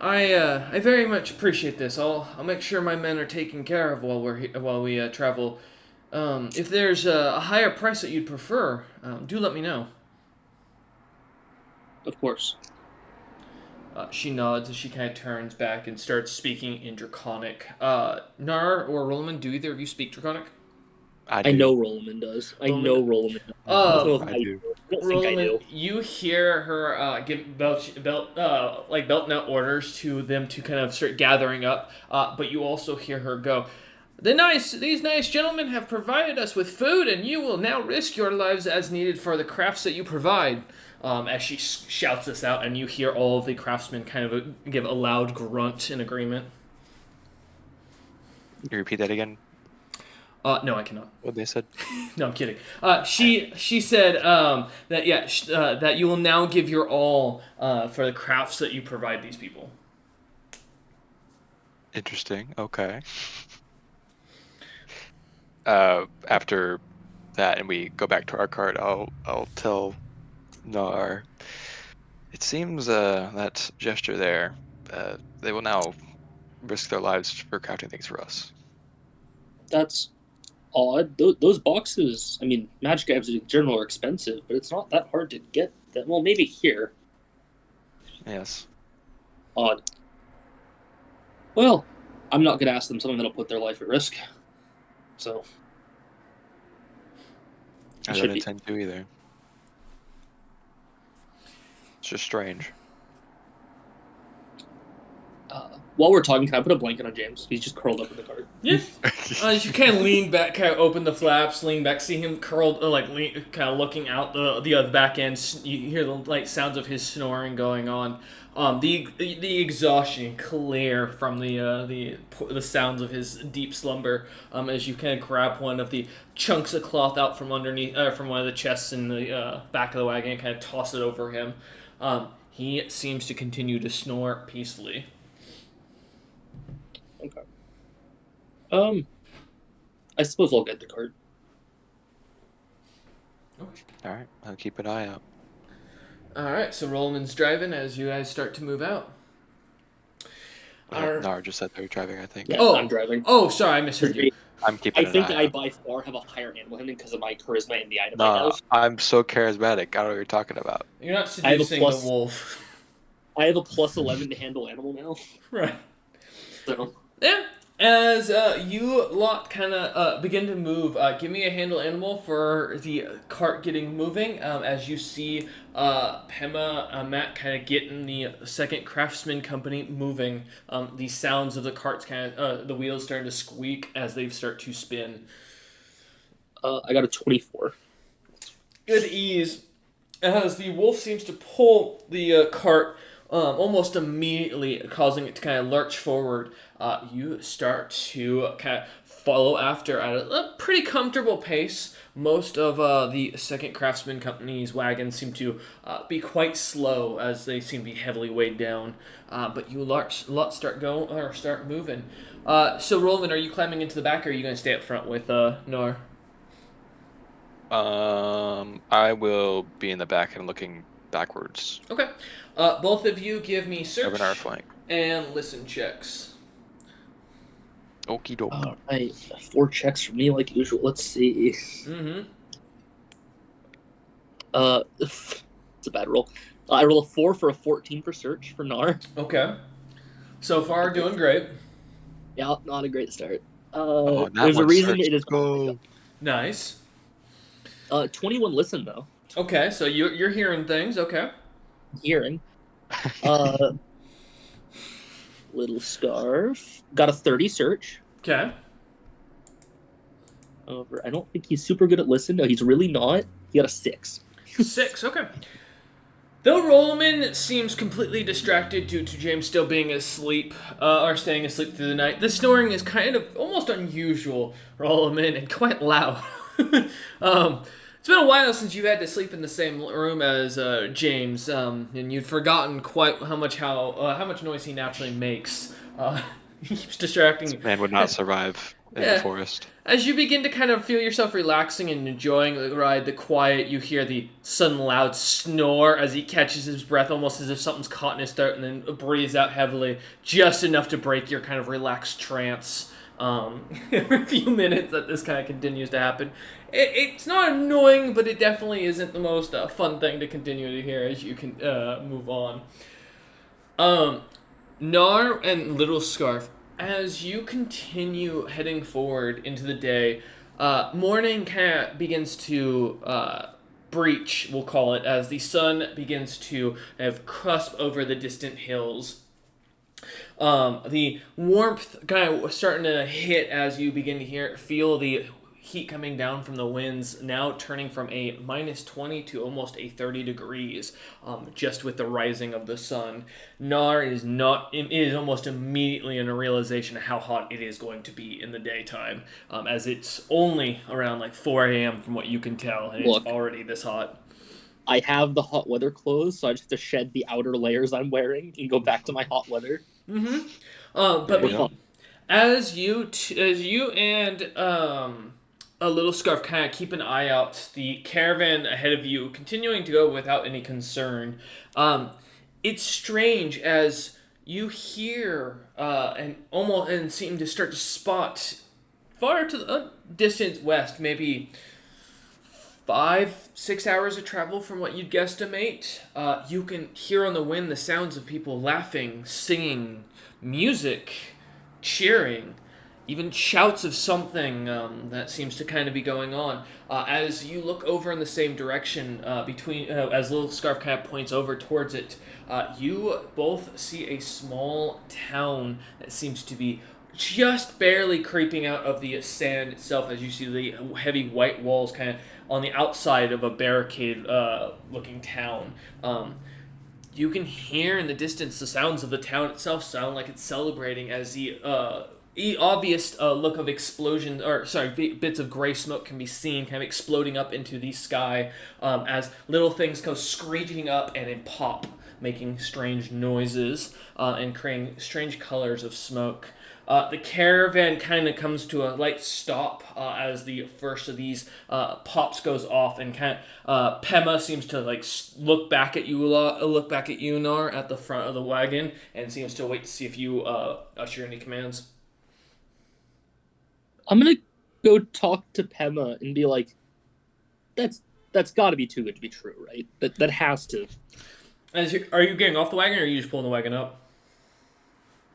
I very much appreciate this. I'll make sure my men are taken care of while we travel. If there's a higher price that you'd prefer, do let me know. Of course. She nods as she kind of turns back and starts speaking in Draconic. Nar or Roland, do either of you speak Draconic? I know Roland does. I know Roland does. I do. I don't think I do. You hear her give belt out orders to them to kind of start gathering up, but you also hear her go, These nice gentlemen have provided us with food, and you will now risk your lives as needed for the crafts that you provide. As she shouts this out, and you hear all of the craftsmen kind of give a loud grunt in agreement. Can you repeat that again? No, I cannot. What they said? No, I'm kidding. She said that you will now give your all for the crafts that you provide these people. Interesting. Okay. After that, and we go back to our cart, I'll tell Nar. It seems that gesture there, they will now risk their lives for crafting things for us. That's odd. Those boxes, I mean, magic items in general are expensive, but it's not that hard to get them. Well, maybe here. Yes. Odd. Well, I'm not going to ask them something that'll put their life at risk. So. I don't intend to either. It's just strange. While we're talking, can I put a blanket on James? He's just curled up in the cart. Yeah. You kind of lean back, kind of open the flaps, lean back, see him curled, kind of looking out the other back end. You hear the sounds of his snoring going on. The exhaustion clear from the sounds of his deep slumber. As you kind of grab one of the chunks of cloth out from underneath, from one of the chests in the back of the wagon, and kind of toss it over him. He seems to continue to snore peacefully. Okay. I suppose I'll get the cart. Okay. All right, I'll keep an eye out. Alright, so Roland's driving as you guys start to move out. Are... Nar just said they were driving, I think. Yeah, Oh, I'm driving. oh, sorry, I misheard you. I'm keeping I an think eye I out. by far have a higher animal handling because of my charisma and the item I Nah, have. I'm so charismatic. I don't know what you're talking about. You're not I have a seducing the plus. wolf. I have a plus 11 to handle animal now. Right. So Yeah. As you lot kind of begin to move, give me a handle animal for the cart getting moving. As you see Pema, Matt kind of getting the second craftsman company moving. The sounds of the carts the wheels starting to squeak as they start to spin. I got a 24. Good ease. As the wolf seems to pull the cart almost immediately, causing it to kind of lurch forward, you start to kind of follow after at a pretty comfortable pace. Most of the second craftsman company's wagons seem to be quite slow as they seem to be heavily weighed down. But you lot start going or start moving. So Roland, are you climbing into the back, or are you going to stay up front with Nor? I will be in the back and looking backwards. Okay. Both of you give me Have our search flank. and listen checks. Okie doke. All right, 4 checks for me like usual. Let's see. Mm-hmm. It's a bad roll. I roll a 4 for a 14 for search for Nar. Okay. So far, doing great. Yeah, not a great start. That There's a one reason search. it is. Go. Nice. 21 listen though. Okay, so you're hearing things. Okay. Hearing. Little scarf. Got a 30 search. Okay. However, I don't think he's super good at listen. No, he's really not. He got a 6. 6. Okay. Though Rollman seems completely distracted due to James still being asleep, or staying asleep through the night, the snoring is kind of almost unusual, Rollman, and quite loud. It's been a while since you've had to sleep in the same room as James, and you'd forgotten quite how much noise he naturally makes. He keeps distracting you. This man would not survive in the forest. As you begin to kind of feel yourself relaxing and enjoying the ride, the quiet, you hear the sudden loud snore as he catches his breath, almost as if something's caught in his throat, and then breathes out heavily, just enough to break your kind of relaxed trance. Every few minutes that this kind of continues to happen. It's not annoying, but it definitely isn't the most fun thing to continue to hear as you can move on. Nar and Little Scarf, as you continue heading forward into the day, morning kind of begins to breach, we'll call it, as the sun begins to have cusp over the distant hills. The warmth kind of starting to hit as you begin to feel the heat coming down from the winds, now turning from a minus 20 to almost a 30 degrees, just with the rising of the sun. Nar is almost immediately in a realization of how hot it is going to be in the daytime, as it's only around like 4 a.m. from what you can tell, and it's already this hot. I have the hot weather clothes, so I just have to shed the outer layers I'm wearing and go back to my hot weather. Mm-hmm. But as you and a Little Scarf kind of keep an eye out, the caravan ahead of you continuing to go without any concern. It's strange as you hear and seem to start to spot far to the distance west, maybe 5-6 hours of travel from what you'd guesstimate. You can hear on the wind the sounds of people laughing, singing, music, cheering, even shouts of something that seems to kind of be going on. As you look over in the same direction, as Little Scarf kind of points over towards it, you both see a small town that seems to be just barely creeping out of the sand itself, as you see the heavy white walls kind of on the outside of a barricaded looking town. You can hear in the distance the sounds of the town itself sound like it's celebrating as the obvious look of explosion, bits of gray smoke can be seen kind of exploding up into the sky as little things go screeching up and then pop, making strange noises and creating strange colors of smoke. The caravan kind of comes to a light stop as the first of these pops goes off, and Pema seems to like look back at you, look back at you, Nar, at the front of the wagon, and seems to wait to see if you usher any commands. I'm gonna go talk to Pema and be like, that's got to be too good to be true, right? That has to. Are you getting off the wagon, or are you just pulling the wagon up?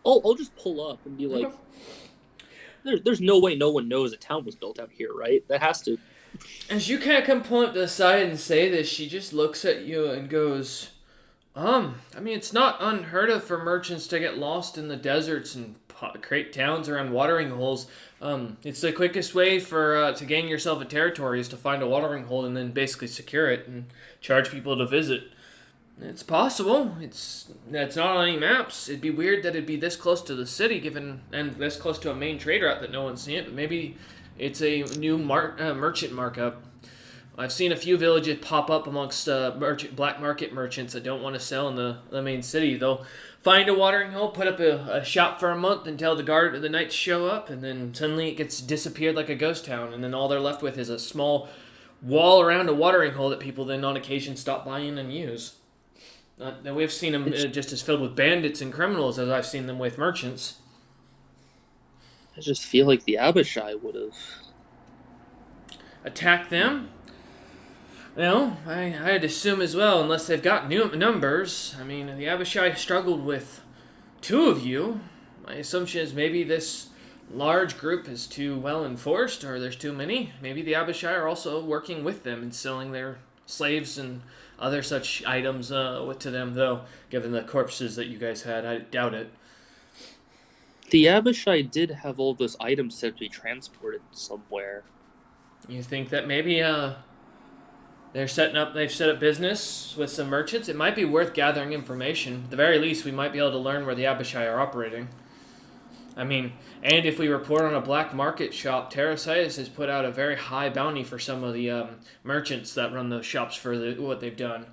I'll just pull up and be like, Okay. there's no way no one knows a town was built out here, right? That has to. As you kind of come pulling up to the side and say this, she just looks at you and goes, I mean, it's not unheard of for merchants to get lost in the deserts and create towns around watering holes. It's the quickest way for to gain yourself a territory is to find a watering hole and then basically secure it and charge people to visit. It's possible. It's not on any maps. It'd be weird that it'd be this close to the city, given and this close to a main trade route that no one's seen it. But maybe it's a new merchant markup. I've seen a few villages pop up amongst black market merchants that don't want to sell in the main city. They'll find a watering hole, put up a shop for a month until the knights show up, and then suddenly it gets disappeared like a ghost town, and then all they're left with is a small wall around a watering hole that people then on occasion stop by in and use. We've seen them just as filled with bandits and criminals as I've seen them with merchants. I just feel like the Abishai would have attacked them. Well, I'd assume as well, unless they've got new numbers. I mean, the Abishai struggled with two of you. My assumption is maybe this large group is too well enforced, or there's too many. Maybe the Abishai are also working with them and selling their slaves and other such items to them, though, given the corpses that you guys had, I doubt it. The Abishai did have all those items said to be transported somewhere. You think that maybe they've set up business with some merchants? It might be worth gathering information. At the very least, we might be able to learn where the Abishai are operating. I mean, and if we report on a black market shop, Terrasitis has put out a very high bounty for some of the merchants that run those shops for what they've done.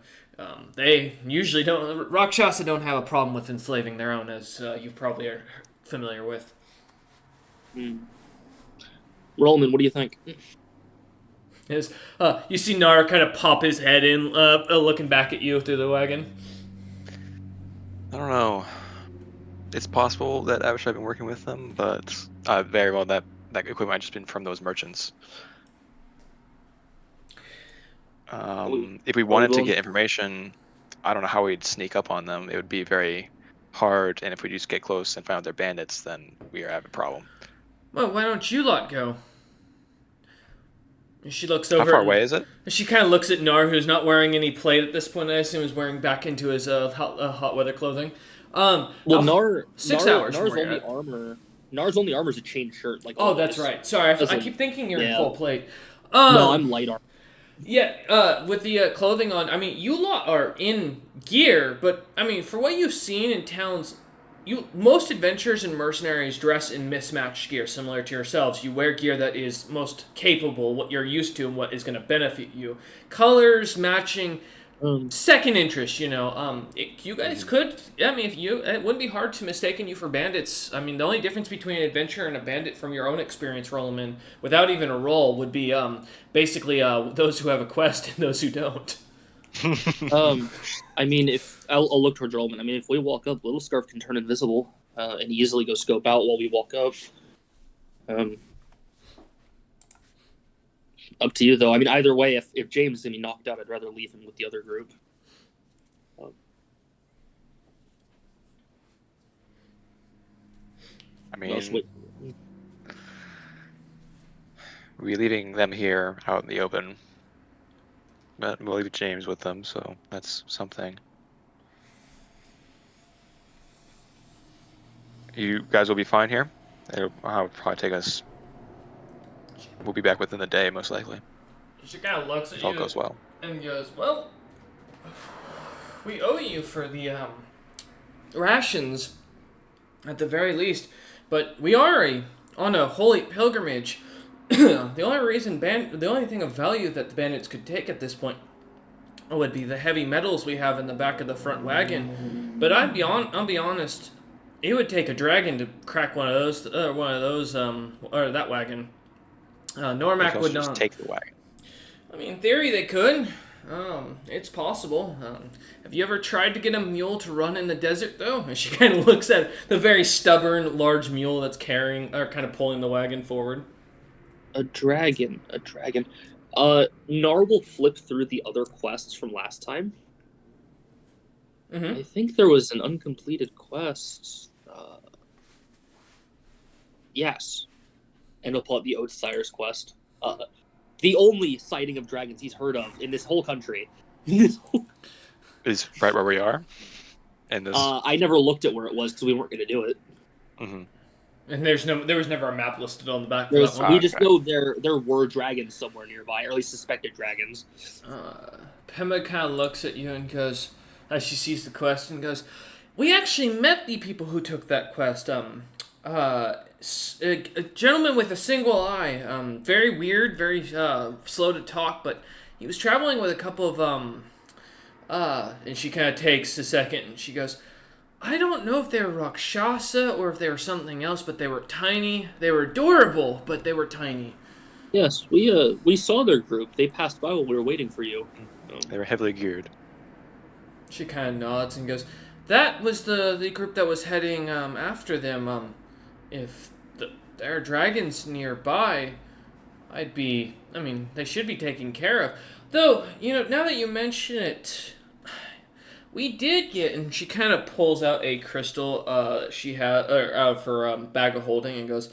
They usually don't. Rakshasa don't have a problem with enslaving their own, as you probably are familiar with. Rollman, what do you think? You see Nar kind of pop his head in, looking back at you through the wagon. I don't know. It's possible that Abishai have been working with them, but very well that equipment might just been from those merchants. If we wanted to get information, I don't know how we'd sneak up on them. It would be very hard, and if we just get close and find out they're bandits, then we are having a problem. Well, why don't you lot go? She looks over. How far away is it? She kind of looks at Nar, who's not wearing any plate at this point. I assume is wearing back into his hot weather clothing. Well, Nar 6 hours. Nar's only armor. Nar's only armor is a chain shirt. Like oh, that's right. Sorry, I keep thinking you're in full plate. No, I'm light armor. Yeah, with the clothing on. I mean, you lot are in gear, but I mean, for what you've seen in towns, most adventurers and mercenaries dress in mismatched gear, similar to yourselves. You wear gear that is most capable, what you're used to, and what is going to benefit you. Colors matching. Second interest, you guys could. I mean, it wouldn't be hard to mistaken you for bandits. I mean, the only difference between an adventurer and a bandit, from your own experience, Rollman, without even a roll, would be basically those who have a quest and those who don't. I mean, if I'll look towards Rollman. I mean, if we walk up, Little Scarf can turn invisible and easily go scope out while we walk up. Up to you, though. I mean, either way, if James is going to be knocked out, I'd rather leave him with the other group. I mean, we're leaving them here out in the open, but we'll leave James with them, so that's something. You guys will be fine here? It'll probably take us... We'll be back within the day, most likely. She kind of looks at if all goes well. And goes, well, we owe you for the rations, at the very least, but we are on a holy pilgrimage. The only thing of value that the bandits could take at this point would be the heavy metals we have in the back of the front wagon. But I'll be honest, It would take a dragon to crack or that wagon. They could Normac would also just not. take the wagon. I mean, in theory, they could. It's possible. Have you ever tried to get a mule to run in the desert, though? And she kind of looks at the very stubborn, large mule that's carrying, or kind of pulling the wagon forward. A dragon. A dragon. Nar will flip through the other quests from last time. Mm-hmm. I think there was an uncompleted quest. Yes. And he'll pull out the Ode to Cyrus quest. The only sighting of dragons he's heard of in this whole country. Is right where we are. And this. I never looked at where it was because we weren't going to do it. Mm-hmm. And there was never a map listed on the back. We Okay. just know there were dragons somewhere nearby, or at least suspected dragons. Pema kind of looks at you and goes, as she sees the quest, and goes, "We actually met the people who took that quest. A gentleman with a single eye. Very weird, very slow to talk, but he was traveling with a couple of And she kind of takes a second, and she goes, I don't know if they were Rakshasa or if they were something else, but they were tiny. They were adorable, but they were tiny." Yes, we saw their group. They passed by while we were waiting for you. They were heavily geared. She kind of nods and goes, "That was the group that was heading after them. If there are dragons nearby, I mean, they should be taken care of. Though, now that you mention it, we did get," and she kind of pulls out a crystal she had out of her bag of holding and goes,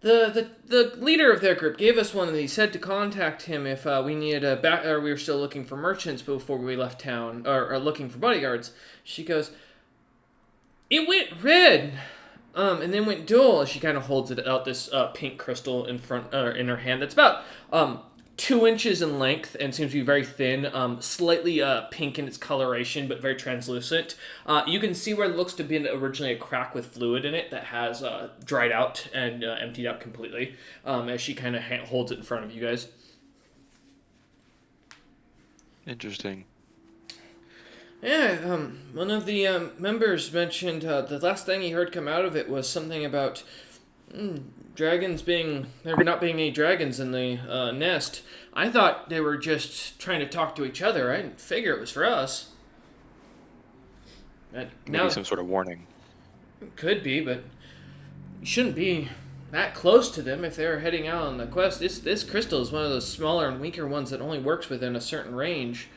The leader of their group gave us one of these. Said to contact him if we needed or we were still looking for merchants before we left town, or looking for bodyguards. She goes, "It went red, and then went dull." She kind of holds it out, this pink crystal in her hand. That's about 2 inches in length and seems to be very thin, slightly pink in its coloration, but very translucent. You can see where it looks to be originally a crack with fluid in it that has dried out and emptied out completely, as she kind of holds it in front of you guys. Interesting. Yeah, one of the members mentioned the last thing he heard come out of it was something about dragons there not being any dragons in the nest. I thought they were just trying to talk to each other. I didn't figure it was for us. Maybe some sort of warning. Could be, but you shouldn't be that close to them if they're heading out on the quest. This crystal is one of those smaller and weaker ones that only works within a certain range.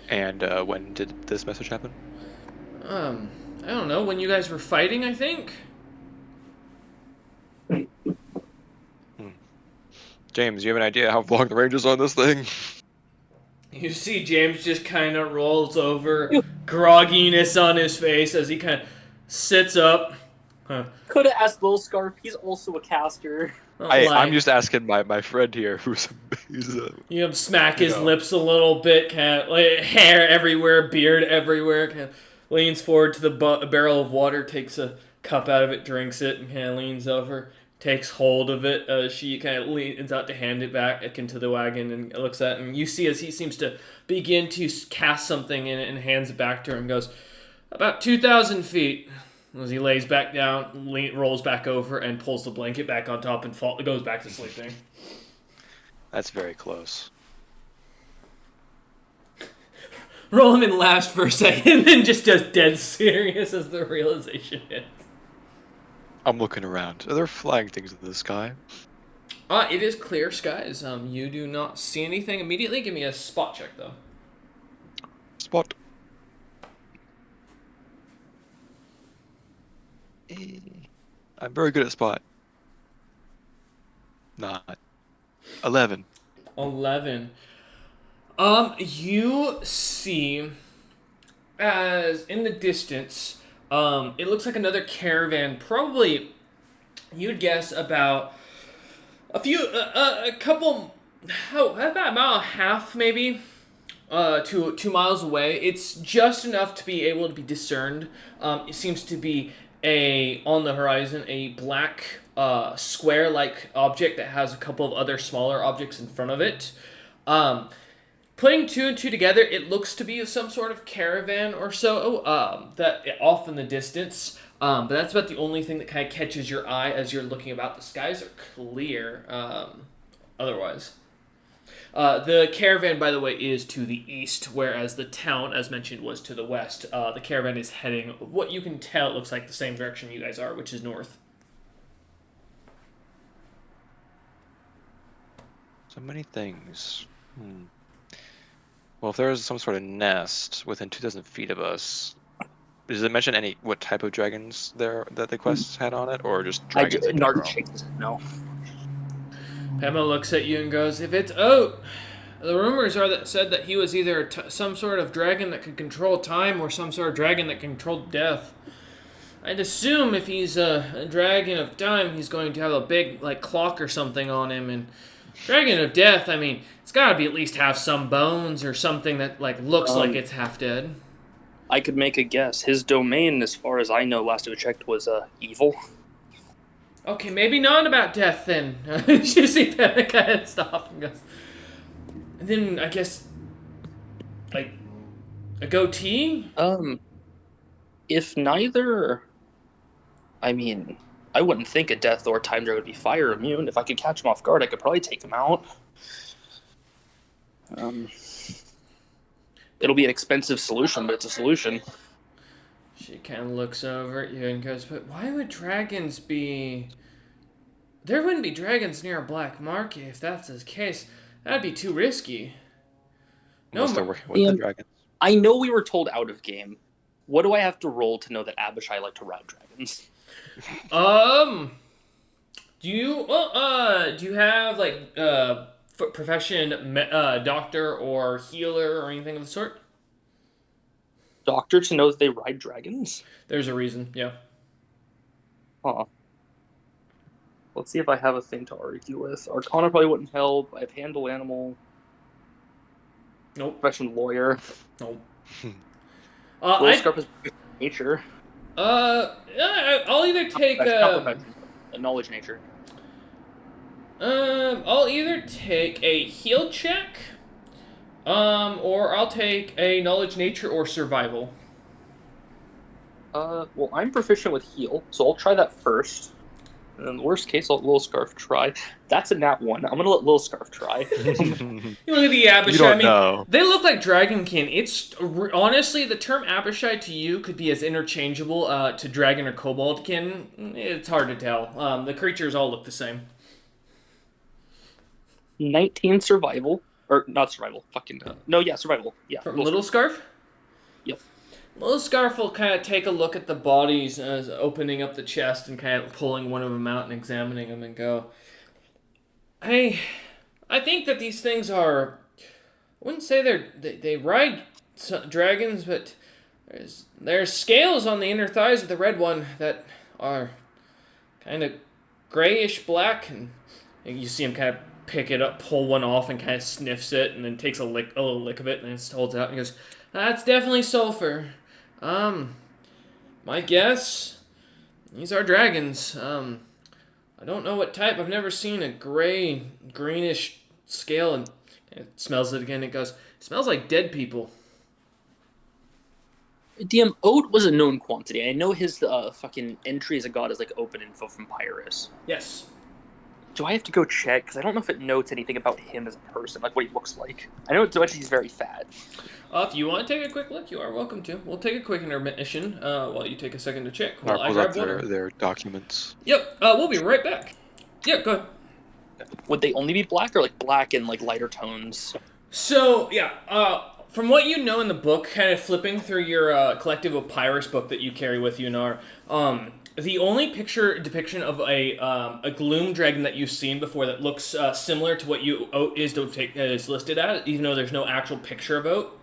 And when did this message happen? I don't know, when you guys were fighting, I think? James, you have an idea how long the range is on this thing? You see James just kind of rolls over, grogginess on his face as he kind of sits up. Could have asked Lil Scarf. He's also a caster. I'm just asking my friend here, who's smack his lips a little bit, kind of like hair everywhere, beard everywhere, kind of leans forward to the barrel of water, takes a cup out of it, drinks it, and kind of leans over, takes hold of it. She kind of leans out to hand it back into the wagon and looks at it, and you see as he seems to begin to cast something in it and hands it back to her and goes, "About 2,000 feet." As he lays back down, rolls back over, and pulls the blanket back on top and goes back to sleeping. That's very close. Roland laughs for a second and then just does dead serious as the realization hits. I'm looking around. Are there flying things in the sky? It is clear skies. You do not see anything immediately. Give me a spot check, though. Spot. I'm very good at spot. Not. 11. 11. You see, as in the distance, it looks like another caravan. Probably, you'd guess about a couple, about a mile and a half, maybe, 2 miles away. It's just enough to be able to be discerned. It seems to be on the horizon, a black square-like object that has a couple of other smaller objects in front of it. Putting two and two together, it looks to be some sort of caravan or so that off in the distance. But that's about the only thing that kind of catches your eye as you're looking about. The skies are clear. Otherwise, the caravan, by the way, is to the east, whereas the town, as mentioned, was to the west. The caravan is heading, what you can tell, it looks like the same direction you guys are, which is north. So many things. Well, if there's some sort of nest within 2,000 feet of us, does it mention what type of dragons that the quest had on it, or just dragons in Narden general? shakes no. Pamela looks at you and goes, "If it's Oat, the rumors are that said that he was either some sort of dragon that could control time or some sort of dragon that controlled death. I'd assume if he's a dragon of time, he's going to have a big clock or something on him. And dragon of death, I mean, it's got to be at least have some bones or something that looks like it's half dead." I could make a guess. His domain, as far as I know, last I checked, was evil. Okay, maybe not about death then. You see that kind of stop and goes. And then I guess a goatee. If neither, I mean, I wouldn't think a death or time dragon would be fire immune. If I could catch him off guard, I could probably take him out. It'll be an expensive solution, but it's a solution. She kind of looks over at you and goes, "But why would dragons be... There wouldn't be dragons near a black market if that's the case. That'd be too risky." Unless they're working with the dragons. I know we were told out of game. What do I have to roll to know that Abishai like to ride dragons? Do you have profession doctor or healer or anything of the sort? Doctor to know that they ride dragons? There's a reason, yeah. Huh. Let's see if I have a thing to argue with. Arcana probably wouldn't help. I have handle animal. Nope. Profession lawyer. Nope. Scarf is nature. I'll either take a knowledge nature. I'll either take a heal check, or I'll take a knowledge nature or survival. Well, I'm proficient with heal, so I'll try that first. And in the worst case, I'll let Little Scarf try. That's a nat 1. I'm gonna let Little Scarf try. You look at the Abishai. Know. They look like dragonkin. It's honestly, the term Abishai to you could be as interchangeable to dragon or koboldkin. It's hard to tell. The creatures all look the same. 19 survival. Or not survival. Survival. Yeah. From Little Scarf? Yep. Little Scarf will kind of take a look at the bodies as opening up the chest and kind of pulling one of them out and examining them and go, I think that these things are... I wouldn't say they ride dragons, but there's scales on the inner thighs of the red one that are kind of grayish black, and you see him kind of pick it up, pull one off, and kind of sniffs it, and then takes a little lick of it, and then holds it out and goes, "That's definitely sulfur. My guess, these are dragons. I don't know what type. I've never seen a greenish scale." And it smells it again. It goes, "Smells like dead people." DM, Oat was a known quantity. I know his fucking entry as a god is open info from Pyrus. Yes. Do I have to go check? Because I don't know if it notes anything about him as a person, what he looks like. I know he's very fat. If you want to take a quick look, you are welcome to. We'll take a quick intermission while you take a second to check. While I grab their documents. Yep. We'll be right back. Yeah, go ahead. Would they only be black or black and lighter tones? So yeah, from what you know in the book, kind of flipping through your collective of Pyrus book that you carry with you, Nar, the only depiction of a gloom dragon that you've seen before that looks similar to what Oat is listed as, even though there's no actual picture of Oat,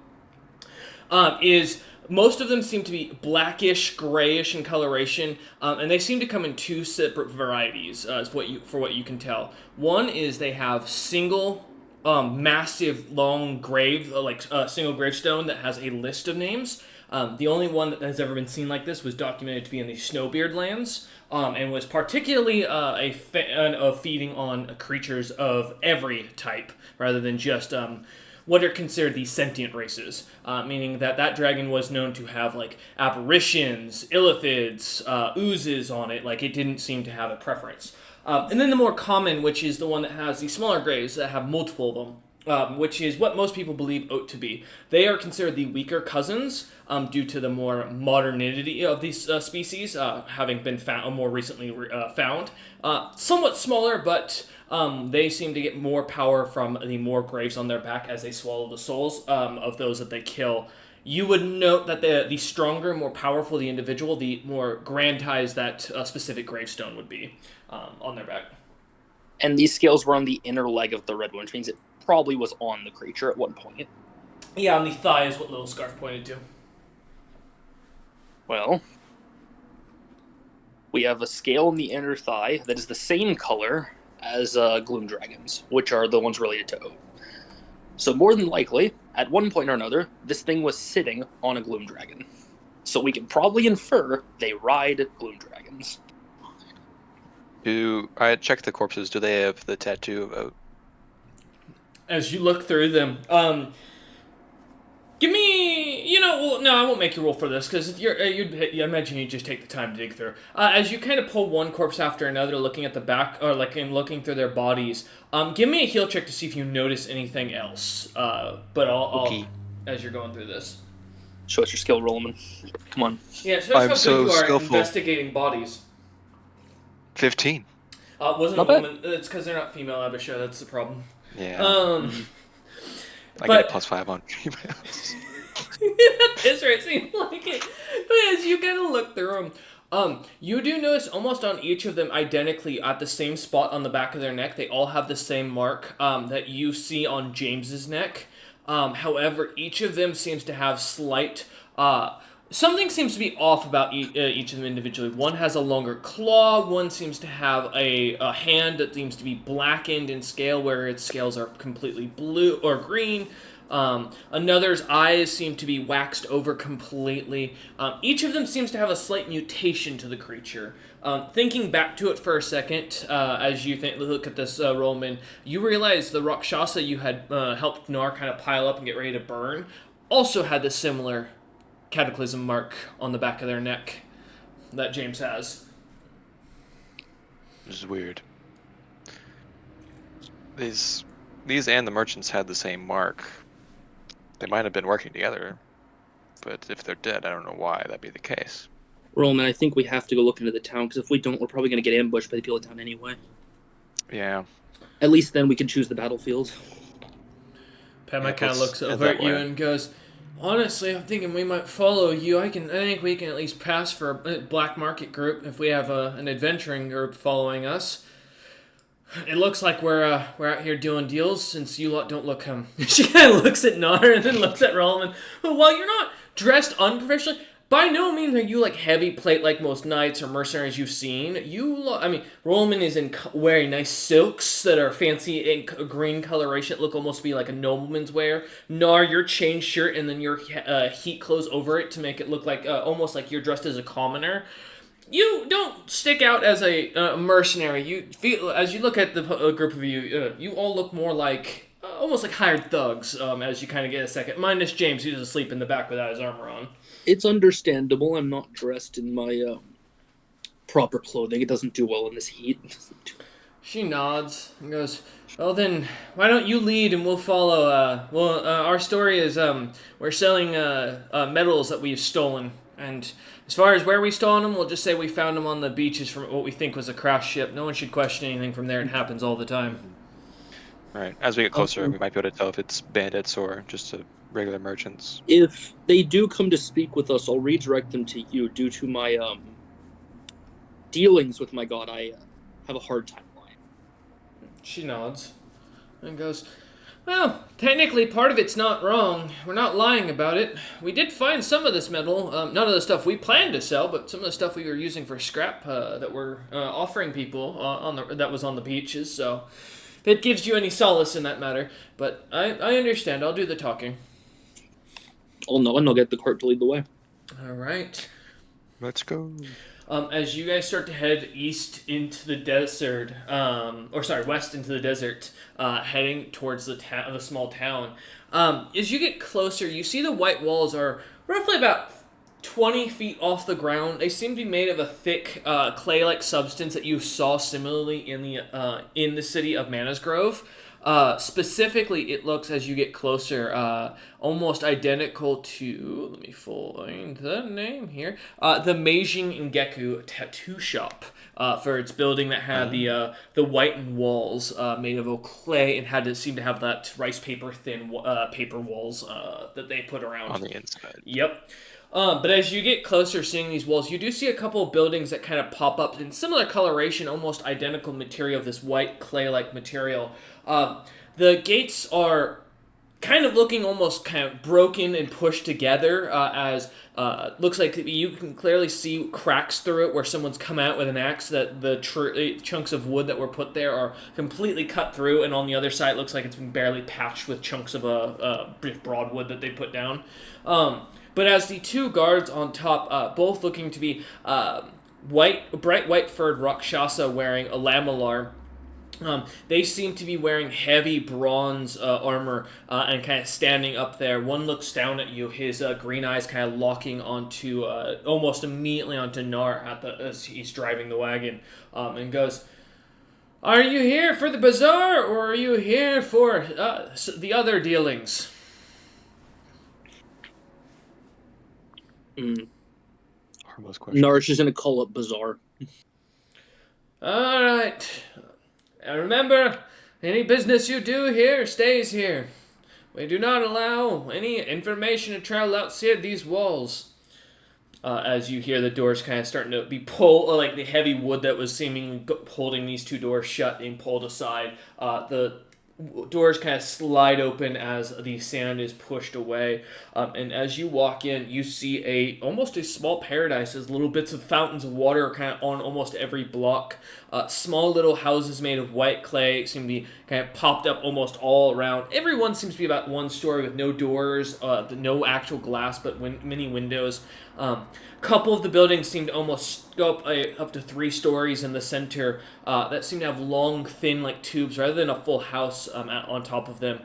is most of them seem to be blackish, grayish in coloration, and they seem to come in two separate varieties, for what you can tell. One is they have single, massive, long grave, single gravestone that has a list of names. The only one that has ever been seen like this was documented to be in the Snowbeard lands, and was particularly a fan of feeding on creatures of every type, rather than just what are considered the sentient races, meaning that dragon was known to have like apparitions, illithids, oozes on it. Like it didn't seem to have a preference. And then the more common, which is the one that has the smaller graves that have multiple of them. Which is what most people believe oat to be. They are considered the weaker cousins due to the more modernity of these species, having been more recently found. Somewhat smaller, but they seem to get more power from the more graves on their back as they swallow the souls of those that they kill. You would note that the stronger, more powerful the individual, the more grandized that specific gravestone would be on their back. And these scales were on the inner leg of the red one, which means it probably was on the creature at one point. Yeah, on the thigh is what Little Scarf pointed to. Well, we have a scale on the inner thigh that is the same color as gloom dragons, which are the ones related to oat. So more than likely, at one point or another, this thing was sitting on a gloom dragon. So we can probably infer they ride gloom dragons. I checked the corpses. Do they have the tattoo of oat? As you look through them, give me, well, no, I won't make you roll for this, because I imagine you just take the time to dig through. As you kind of pull one corpse after another, looking at the back, or and looking through their bodies, give me a heal check to see if you notice anything else. But I'll as you're going through this. Show us your skill, Rollman. Come on. Yeah, show us how good you are at skillful. investigating bodies. 15. Wasn't Not a bad. woman. It's because they're not female, Abisha. That's the problem. Yeah. I but- get a +5 on females. That's right, seems like it. But as you kind of look through them, you do notice almost on each of them identically at the same spot on the back of their neck, they all have the same mark that you see on James's neck. However, each of them seems to have slight... something seems to be off about each of them individually. One has a longer claw, one seems to have a hand that seems to be blackened in scale, where its scales are completely blue or green. Another's eyes seem to be waxed over completely. Each of them seems to have a slight mutation to the creature. Thinking back to it for a second, as you look at this, Roman, you realize the Rakshasa you had helped Nar kind of pile up and get ready to burn also had this similar cataclysm mark on the back of their neck that James has. This is weird. These and the merchants had the same mark. They might have been working together, but if they're dead, I don't know why that'd be the case. Rollman, I think we have to go look into the town, because if we don't, we're probably going to get ambushed by the people in town anyway. Yeah. At least then we can choose the battlefield. Padma kind of looks head over that at you way. and goes, honestly, I'm thinking we might follow you. I think we can at least pass for a black market group if we have an adventuring group following us. It looks like we're out here doing deals since you lot don't look She kind of looks at Nar and then looks at Rollman. Well, while you're not dressed unprofessionally, by no means are you like heavy plate like most knights or mercenaries you've seen. Rollman is wearing nice silks that are fancy in green coloration that look almost to be like a nobleman's wear. Nar, your chain shirt and then your heat clothes over it to make it look like almost like you're dressed as a commoner. You don't stick out as a mercenary. You feel as you look at the group of you, you all look more like almost like hired thugs. As you kind of get a second, minus James, who's asleep in the back without his armor on. It's understandable. I'm not dressed in my proper clothing. It doesn't do well in this heat. She nods and goes, "Well then, why don't you lead and we'll follow? Our story is we're selling metals that we've stolen, and as far as where we stolen them, we'll just say we found them on the beaches from what we think was a crash ship. No one should question anything from there. It happens all the time." Right. As we get closer, we might be able to tell if it's bandits or just regular merchants. If they do come to speak with us, I'll redirect them to you. Due to my dealings with my god, I have a hard time lying. She nods and goes, "Well, technically part of it's not wrong. We're not lying about it. We did find some of this metal, none of the stuff we planned to sell, but some of the stuff we were using for scrap that we're offering people that was on the beaches, so if it gives you any solace in that matter. But I understand. I'll do the talking." I'll know, and I'll get the cart to lead the way. All right. Let's go. As you guys start to head east into the desert, west into the desert, heading towards the small town, As you get closer, you see the white walls are roughly about 20 feet off the ground. They seem to be made of a thick clay-like substance that you saw similarly in the city of Mana's Grove. Specifically, it looks as you get closer, almost identical to. Let me find the name here. The Meijing Ngeku tattoo shop. For its building that had the whitened walls made of clay and seemed to have that rice paper thin paper walls that they put around on the inside. Yep. But as you get closer seeing these walls, you do see a couple of buildings that kind of pop up in similar coloration, almost identical material, this white clay-like material. The gates are kind of looking almost kind of broken and pushed together as looks like you can clearly see cracks through it where someone's come out with an axe that the chunks of wood that were put there are completely cut through, and on the other side it looks like it's been barely patched with chunks of broadwood that they put down. But as the two guards on top, both looking to be bright white furred Rakshasa wearing a lamellar, they seem to be wearing heavy bronze armor and kind of standing up there. One looks down at you, his green eyes kind of locking onto almost immediately onto Nar as he's driving the wagon, and goes, "Are you here for the bazaar, or are you here for the other dealings?" Harmless question. Narish is going to call up Bazaar. All right. And remember, any business you do here stays here. We do not allow any information to travel outside these walls. As you hear the doors kind of starting to be pulled, like the heavy wood that was seemingly holding these two doors shut being pulled aside, the doors kind of slide open as the sand is pushed away, and as you walk in, you see almost a small paradise. As little bits of fountains of water kind of on almost every block. Small little houses made of white clay seem to be kind of popped up almost all around. Everyone seems to be about one story with no doors, no actual glass, but many windows. Couple of the buildings seem to almost go up to 3 stories in the center that seem to have long, thin, like tubes rather than a full house on top of them.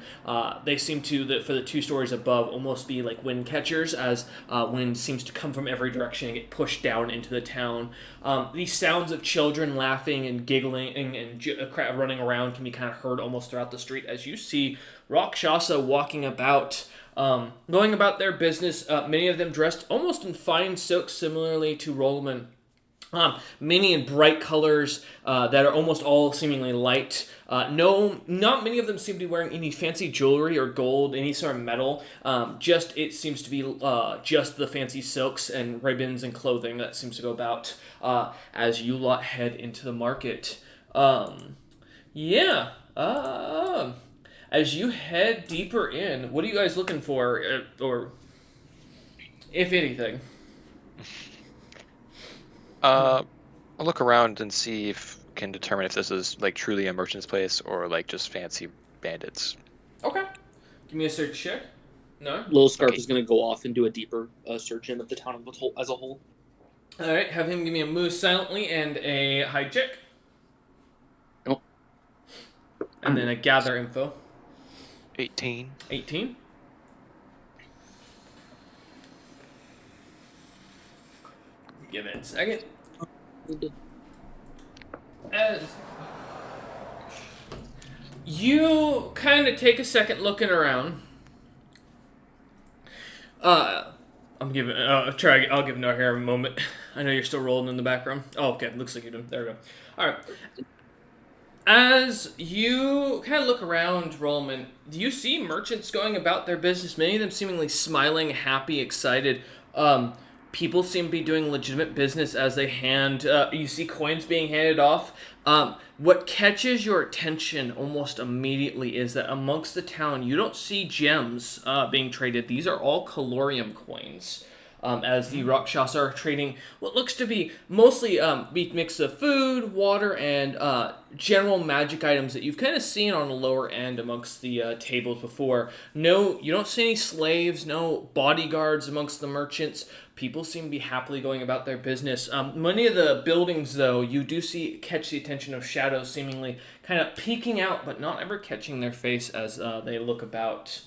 They seem to, for the 2 stories above, almost be like wind catchers as wind seems to come from every direction and get pushed down into the town. These sounds of children laughing and giggling and running around can be kind of heard almost throughout the street as you see Rakshasa walking about. Going about their business, many of them dressed almost in fine silk, similarly to Rollman. Many in bright colors that are almost all seemingly light. Not many of them seem to be wearing any fancy jewelry or gold, any sort of metal. It seems to be just the fancy silks and ribbons and clothing that seems to go about as you lot head into the market. Yeah. As you head deeper in, what are you guys looking for, or if anything? I'll look around and see if can determine if this is like truly a merchant's place or like just fancy bandits. Okay. Give me a search check. No? Little Scarf Okay. is going to go off and do a deeper search in of the town as a whole. Alright, have him give me a move silently and a hide check. Nope. And then a gather info. 18. 18. Give it a second. As you kind of take a second looking around, I'll give Nahir a moment. I know you're still rolling in the background. Oh, okay, looks like you do. There we go. All right. As you kind of look around, Rollman, do you see merchants going about their business? Many of them seemingly smiling, happy, excited. People seem to be doing legitimate business as they you see coins being handed off. What catches your attention almost immediately is that amongst the town, you don't see gems being traded. These are all calorium coins. As the Rakshasa are trading what looks to be mostly a mix of food, water, and general magic items that you've kind of seen on the lower end amongst the tables before. No, you don't see any slaves, no bodyguards amongst the merchants. People seem to be happily going about their business. Many of the buildings, though, you do catch the attention of shadows seemingly kind of peeking out, but not ever catching their face as they look about.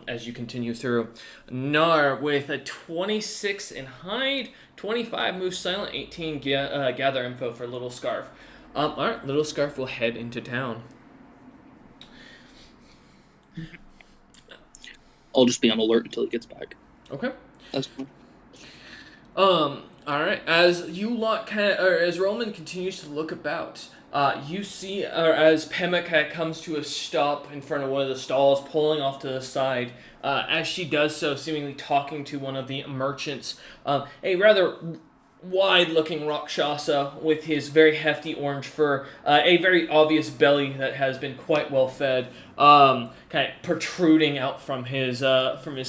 as you continue through. Nar with a 26 in hide, 25 move silent, 18 gather info for Little Scarf. Alright, Little Scarf will head into town. I'll just be on alert until he gets back. Okay. That's fine. All right. As you lot as Roman continues to look about, you see, or as Pema kind of comes to a stop in front of one of the stalls, pulling off to the side. As she does so, seemingly talking to one of the merchants, a rather wide-looking Rakshasa with his very hefty orange fur, a very obvious belly that has been quite well fed, kind of protruding out from his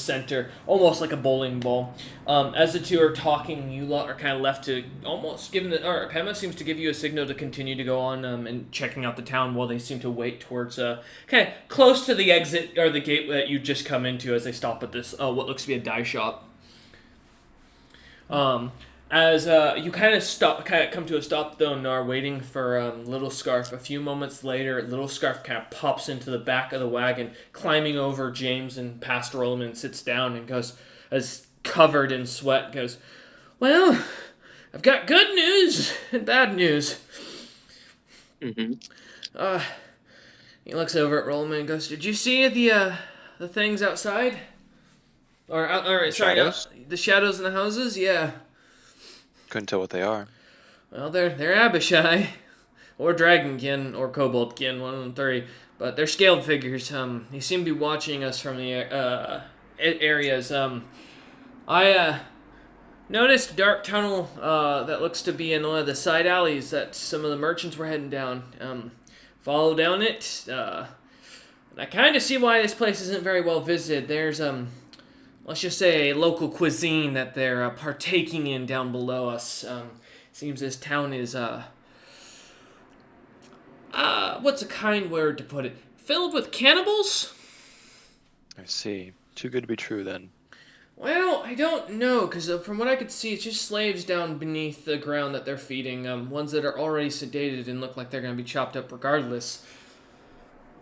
center, almost like a bowling ball. As the two are talking, you lot are kind of left to almost give the. Or Pema seems to give you a signal to continue to go on and checking out the town while they seem to wait towards kind of close to the exit or the gate that you just come into as they stop at this what looks to be a dye shop. As you kind of come to a stop though, Nar, waiting for Little Scarf. A few moments later, Little Scarf kind of pops into the back of the wagon, climbing over James and past Roland, and sits down and goes, as covered in sweat, goes, "Well, I've got good news and bad news." Mm-hmm. He looks over at Roland and goes, "Did you see the things outside? Or sorry, Shadows? the shadows in the houses? Yeah." Couldn't tell what they are. Well, they're Abishai, or Dragonkin, or Koboldkin, one of the three. But they're scaled figures. They seem to be watching us from the areas. I noticed a dark tunnel that looks to be in one of the side alleys that some of the merchants were heading down. Follow down it. And I kind of see why this place isn't very well visited. There's let's just say a local cuisine that they're partaking in down below us. Seems this town is what's a kind word to put it? Filled with cannibals? I see. Too good to be true, then. Well, I don't know, because from what I could see, it's just slaves down beneath the ground that they're feeding. Ones that are already sedated and look like they're going to be chopped up regardless.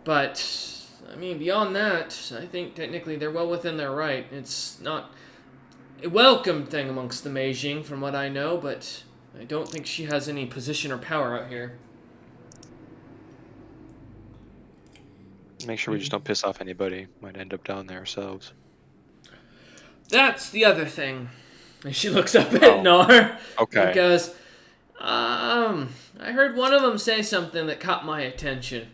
But I mean, beyond that, I think technically they're well within their right. It's not a welcome thing amongst the Meijing, from what I know, but I don't think she has any position or power out here. Make sure we just don't piss off anybody. Might end up down there ourselves. That's the other thing. And she looks up at Nar. Okay. Because, I heard one of them say something that caught my attention.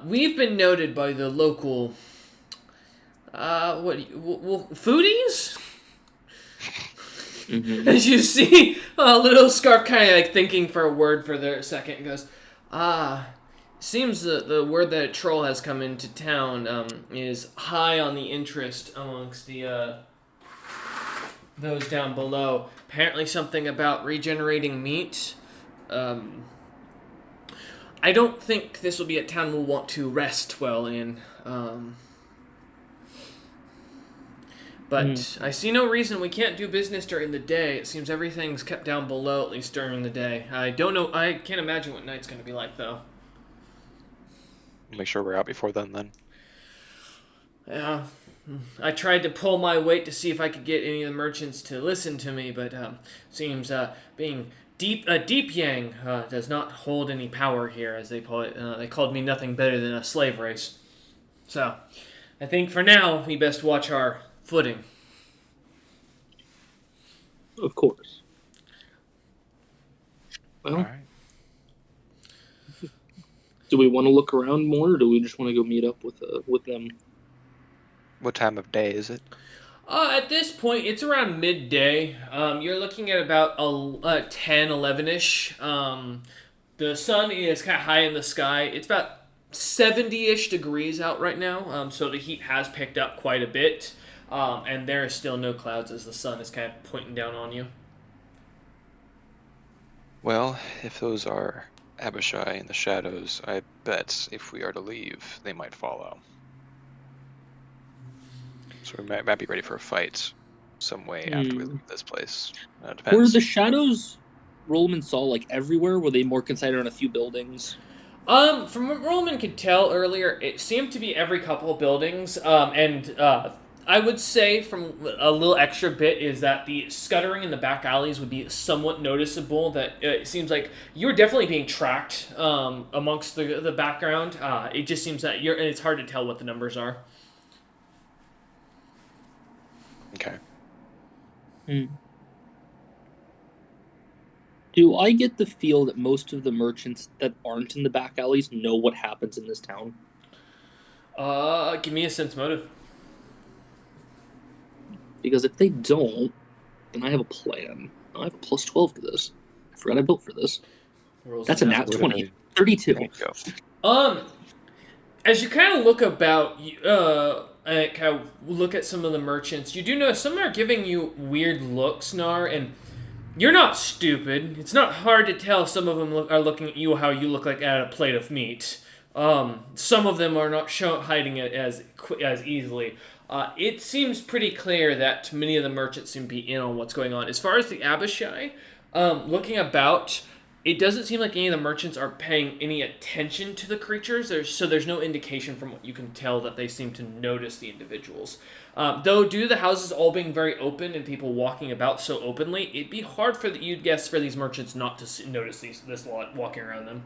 We've been noted by the local, foodies? Mm-hmm. As you see, Little Scarf kind of like thinking for a word for a second and goes, seems the word that a troll has come into town is high on the interest amongst the those down below. Apparently something about regenerating meat. I don't think this will be a town we'll want to rest well in. But I see no reason we can't do business during the day. It seems everything's kept down below, at least during the day. I don't know. I can't imagine what night's going to be like, though. Make sure we're out before then. Yeah. I tried to pull my weight to see if I could get any of the merchants to listen to me, but seems being deep yang does not hold any power here, as they call it. They called me nothing better than a slave race. So, I think for now we best watch our footing. Of course. Well, All right. do we want to look around more, or do we just want to go meet up with them? What time of day is it? At this point, it's around midday. You're looking at about 10, 11-ish. The sun is kind of high in the sky. It's about 70-ish degrees out right now, so the heat has picked up quite a bit. And there are still no clouds as the sun is kind of pointing down on you. Well, if those are Abishai in the shadows, I bet if we are to leave, they might follow. So we might be ready for a fight some way after we leave this place. Depends. Were the shadows Rollman saw like everywhere? Were they more concentrated on a few buildings? From what Roman could tell earlier, it seemed to be every couple of buildings. I would say from a little extra bit is that the scuttering in the back alleys would be somewhat noticeable. That it seems like you're definitely being tracked amongst the background. It just seems that you're. It's hard to tell what the numbers are. Okay. Do I get the feel that most of the merchants that aren't in the back alleys know what happens in this town? Give me a sense motive. Because if they don't, then I have a plan. I have a plus 12 to this. I forgot I built for this. That's a nat 20. 32. Go. As you kind of look about, and kind of look at some of the merchants, you do notice some are giving you weird looks, Nar, and you're not stupid. It's not hard to tell some of them are looking at you how you look like at a plate of meat. Some of them are not hiding it as easily. It seems pretty clear that many of the merchants seem to be in on what's going on. As far as the Abishai, looking about, it doesn't seem like any of the merchants are paying any attention to the creatures. There's no indication from what you can tell that they seem to notice the individuals. Though, due to the houses all being very open and people walking about so openly, it'd be hard for you'd guess for these merchants not to notice this lot walking around them.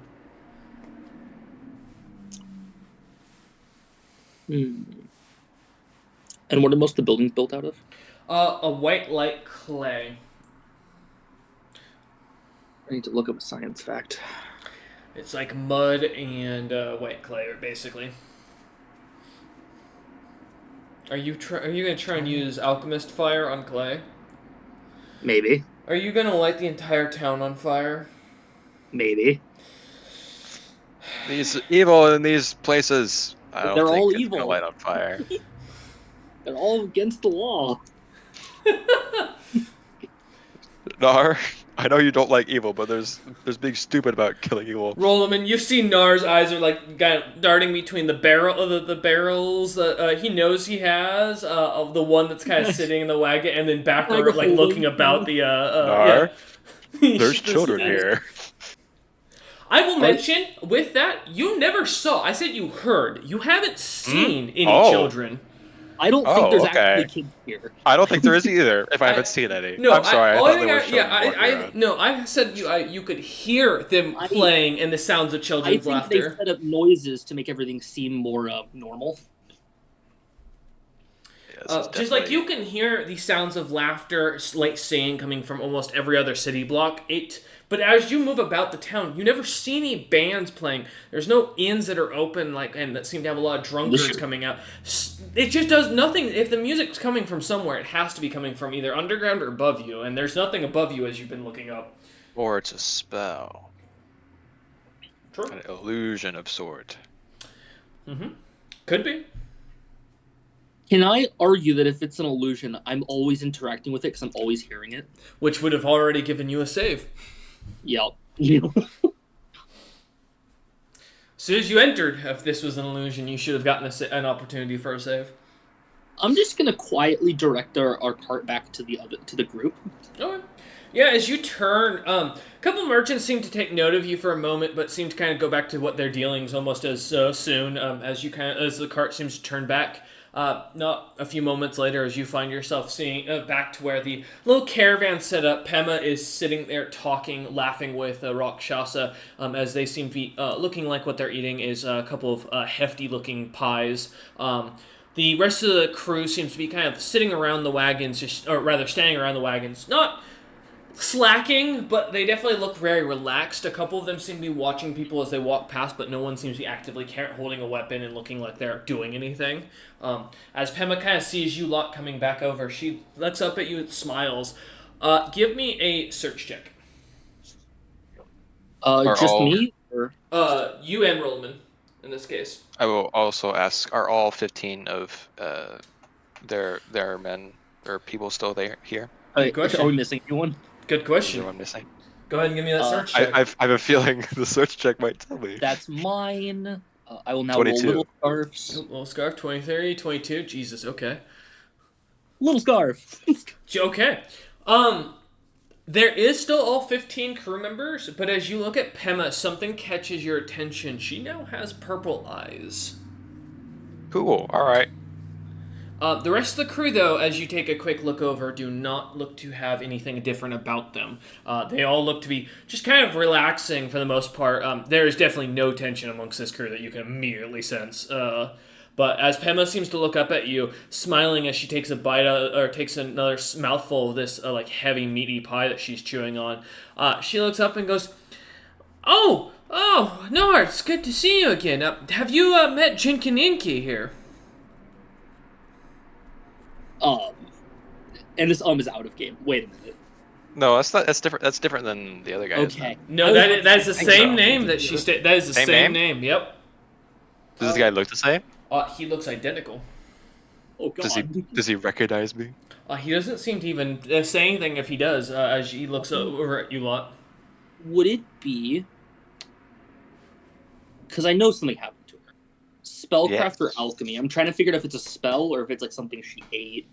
And what are most of the buildings built out of? A white light clay. I need to look up a science fact. It's like mud and white clay, basically. Are you gonna try and use alchemist fire on clay? Maybe. Are you gonna light the entire town on fire? Maybe. These evil in these places. I don't They're think all it's evil. gonna light on fire. They're all against the law. Nar, I know you don't like evil, but there's being stupid about killing evil. Rollman, you see Nar's eyes are like kind of darting between the barrels that he knows he has of the one that's kind of sitting in the wagon, and then backward like looking about the Nar, yeah. there's children here. I will mention with that you never saw. I said you heard. You haven't seen any children. I don't think there's actually kids here. I don't think there is either. If I haven't seen any, no, I'm sorry. I thought they were I said you could hear them playing and the sounds of children's laughter. I think they set up noises to make everything seem more normal. Just like you can hear the sounds of laughter, like singing coming from almost every other city block. But as you move about the town, you never see any bands playing. There's no inns that are open, and that seem to have a lot of drunkards coming out. It just does nothing. If the music's coming from somewhere, it has to be coming from either underground or above you, and there's nothing above you as you've been looking up. Or it's a spell. True. An illusion of sort. Could be. Can I argue that if it's an illusion, I'm always interacting with it because I'm always hearing it? Which would have already given you a save. Yep. As soon as you entered, if this was an illusion, you should have gotten an opportunity for a save. I'm just gonna quietly direct our cart back to the group. Okay. Yeah, as you turn, a couple merchants seem to take note of you for a moment, but seem to kind of go back to what their dealings almost as soon as the cart seems to turn back. Not a few moments later, as you find yourself seeing back to where the little caravan set up, Pema is sitting there talking, laughing with Rakshasa, as they seem to be looking like what they're eating is a couple of hefty-looking pies. The rest of the crew seems to be kind of sitting around the wagons, or rather standing around the wagons, not slacking, but they definitely look very relaxed. A couple of them seem to be watching people as they walk past, but no one seems to be actively holding a weapon and looking like they're doing anything. As Pema kind of sees you lot coming back over, she looks up at you and smiles. Give me a search check. Me? Or? You and Rollman, in this case. I will also ask, are all 15 of their men or people still here? Good question. Are we missing anyone? Good question. Is anyone missing? Go ahead and give me that search check. I have a feeling the search check might tell me. That's mine. I will now 22. roll little scarves. Little scarf, 23, 22. Jesus, okay. Little scarf. Okay. There is still all 15 crew members, but as you look at Pema, something catches your attention. She now has purple eyes. Cool. All right. The rest of the crew, though, as you take a quick look over, do not look to have anything different about them. They all look to be just kind of relaxing for the most part. There is definitely no tension amongst this crew that you can immediately sense. But as Pema seems to look up at you, smiling as she takes a bite out, or takes another mouthful of this like heavy meaty pie that she's chewing on, she looks up and goes, "Oh, no, it's good to see you again. Have you met Jinkininki here?" And this is out of game. Wait a minute. No, that's not. That's different. That's different than the other guy. isn't Okay. it? No, that is the same so. name that she that is the same name. Yep. Does this guy look the same? He looks identical. Oh god. Does he recognize me? He doesn't seem to even say anything if he does. As he looks over at you lot. Would it be? Because I know something happened to her. Spellcraft or alchemy? I'm trying to figure out if it's a spell or if it's like something she ate.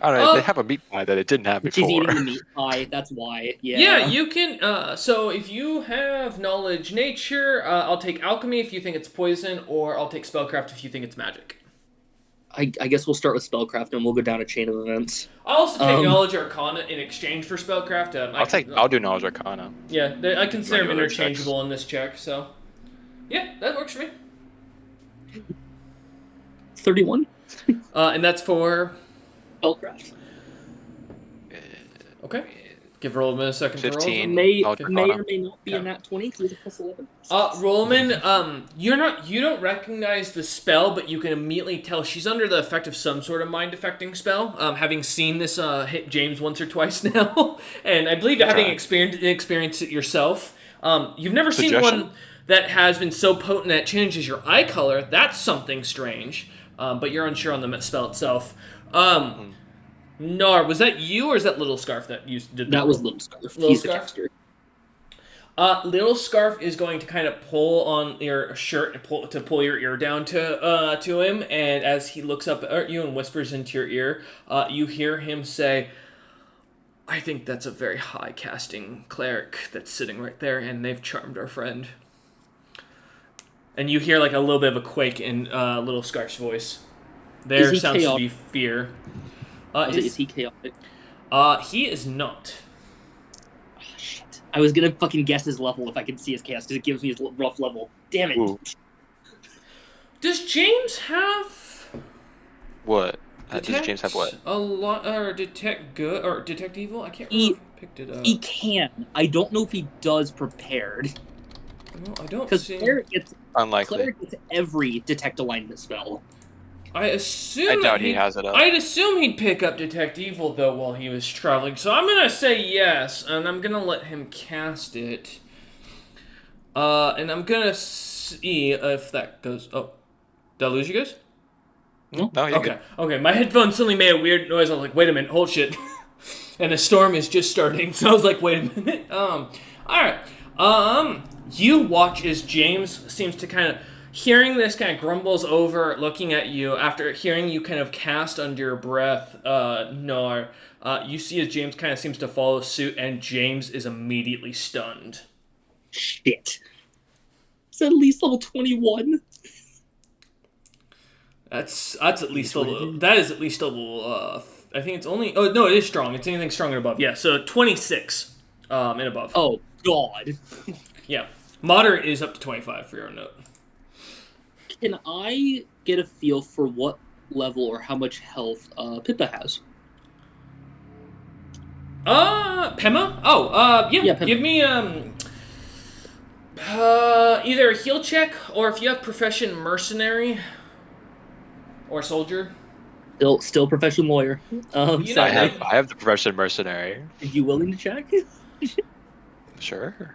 I don't know. They have a meat pie that it didn't have before. She's eating the meat pie. That's why. Yeah. Yeah, you can. So if you have knowledge nature, I'll take alchemy if you think it's poison, or I'll take spellcraft if you think it's magic. I guess we'll start with spellcraft and we'll go down a chain of events. I'll also take knowledge arcana in exchange for spellcraft. I'll do knowledge arcana. Yeah, I consider them Regular interchangeable in this check. So, yeah, that works for me. 31. And that's for Spellcraft. okay. Give Rollman a second 15. May Knowledge or may arcana. not be a nat 20 with a plus 11. Rollman, you don't recognize the spell, but you can immediately tell she's under the effect of some sort of mind affecting spell. Having seen this hit James once or twice now, and I believe having experienced it yourself. You've never seen one that has been so potent that it changes your eye color. That's something strange, but you're unsure on the spell itself. Nar, was that you or is that Little Scarf that you did? That was Little Scarf. He's the caster. Little Scarf is going to kind of pull on your shirt and pull your ear down to him, and as he looks up at you and whispers into your ear, you hear him say, "I think that's a very high casting cleric that's sitting right there, and they've charmed our friend." And you hear like a little bit of a quake in Little Scarf's voice. There sounds to be fear. Is he chaotic? He is not. Oh, shit. I was gonna fucking guess his level if I could see his chaos, because it gives me his rough level. Damn it. Ooh. Does James have... What? Does James have what? A lot, or detect good, or detect evil? I can't remember if I picked it up. He can. I don't know if he does prepared. No, I don't Because see... Cleric gets Unlikely. every detect alignment spell. I doubt he has it up. I'd assume he'd pick up Detect Evil, though, while he was traveling. So I'm going to say yes, and I'm going to let him cast it. And I'm going to see if that goes... Oh, did I lose you guys? No, you're good. Okay, my headphones suddenly made a weird noise. I was like, wait a minute, hold shit. And a storm is just starting, so I was like, wait a minute. Alright. You watch as James seems to kind of... Hearing this kind of grumbles over, looking at you, after hearing you kind of cast under your breath, Nar, you see as James kind of seems to follow suit, and James is immediately stunned. Shit. Is that at least level 21? That's at least level... That is at least level... I think it's only... Oh, no, it is strong. It's anything strong and above. Yeah, so 26 and above. Oh, God. Yeah. Moderate is up to 25 for your own note. Can I get a feel for what level or how much health Pippa has? Pema? Oh, yeah. Pema. Give me, either a heal check, or if you have profession mercenary, or soldier. Still profession lawyer. You know, I have the profession mercenary. Are you willing to check? Sure.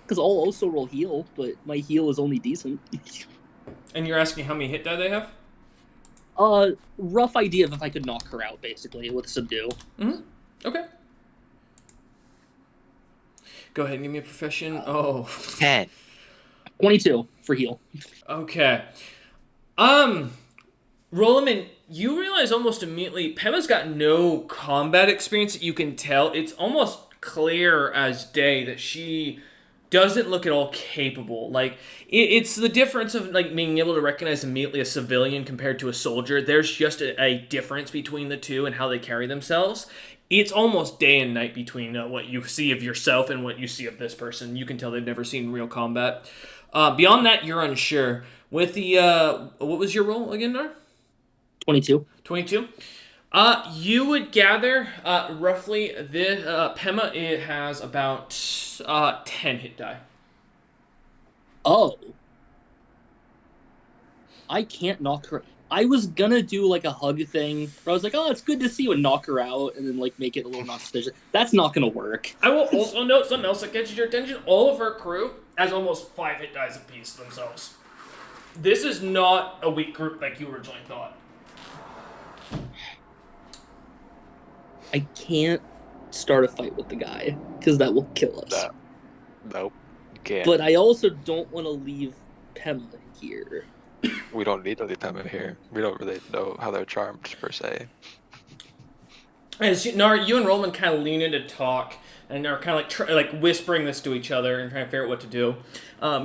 Because I'll also roll heal, but my heal is only decent. And you're asking how many hit die they have? Rough idea of if I could knock her out, basically, with subdue. Mm-hmm. Okay. Go ahead and give me a profession. 10. 22 for heal. Okay. Rolaman, you realize almost immediately, Pema's got no combat experience that you can tell. It's almost clear as day that she doesn't look at all capable. Like it's the difference of like being able to recognize immediately a civilian compared to a soldier. There's just a difference between the two and how they carry themselves. It's almost day and night between what you see of yourself and what you see of this person. You can tell they've never seen real combat. Beyond that, you're unsure. With the what was your role again, Nar? 22. 22. You would gather roughly the Pema. It has about 10 hit die. Oh. I can't knock her. I was gonna do like a hug thing where I was like, oh, it's good to see you and knock her out and then like make it a little not suspicious. That's not gonna work. I will also note something else that catches your attention. All of her crew has almost 5 hit dies apiece themselves. This is not a weak group like you originally thought. I can't start a fight with the guy because that will kill us. Nope. You can't. But I also don't want to leave Pema here. We don't need to leave them here. We don't really know how they're charmed, per se. As you and Roman kind of lean in to talk and are kind of like whispering this to each other and trying to figure out what to do.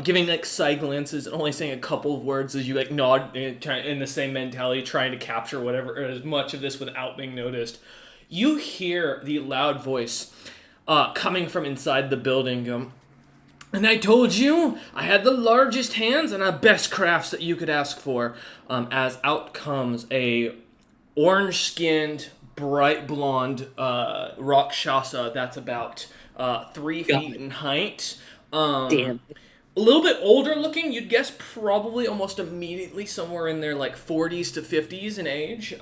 Giving like side glances and only saying a couple of words as you like nod in the same mentality, trying to capture whatever as much of this without being noticed. You hear the loud voice coming from inside the building. And I told you I had the largest hands and the best crafts that you could ask for. As out comes a orange-skinned, bright blonde Rakshasa that's about 3 feet in height. Damn. A little bit older looking, you'd guess probably almost immediately somewhere in their like 40s to 50s in age.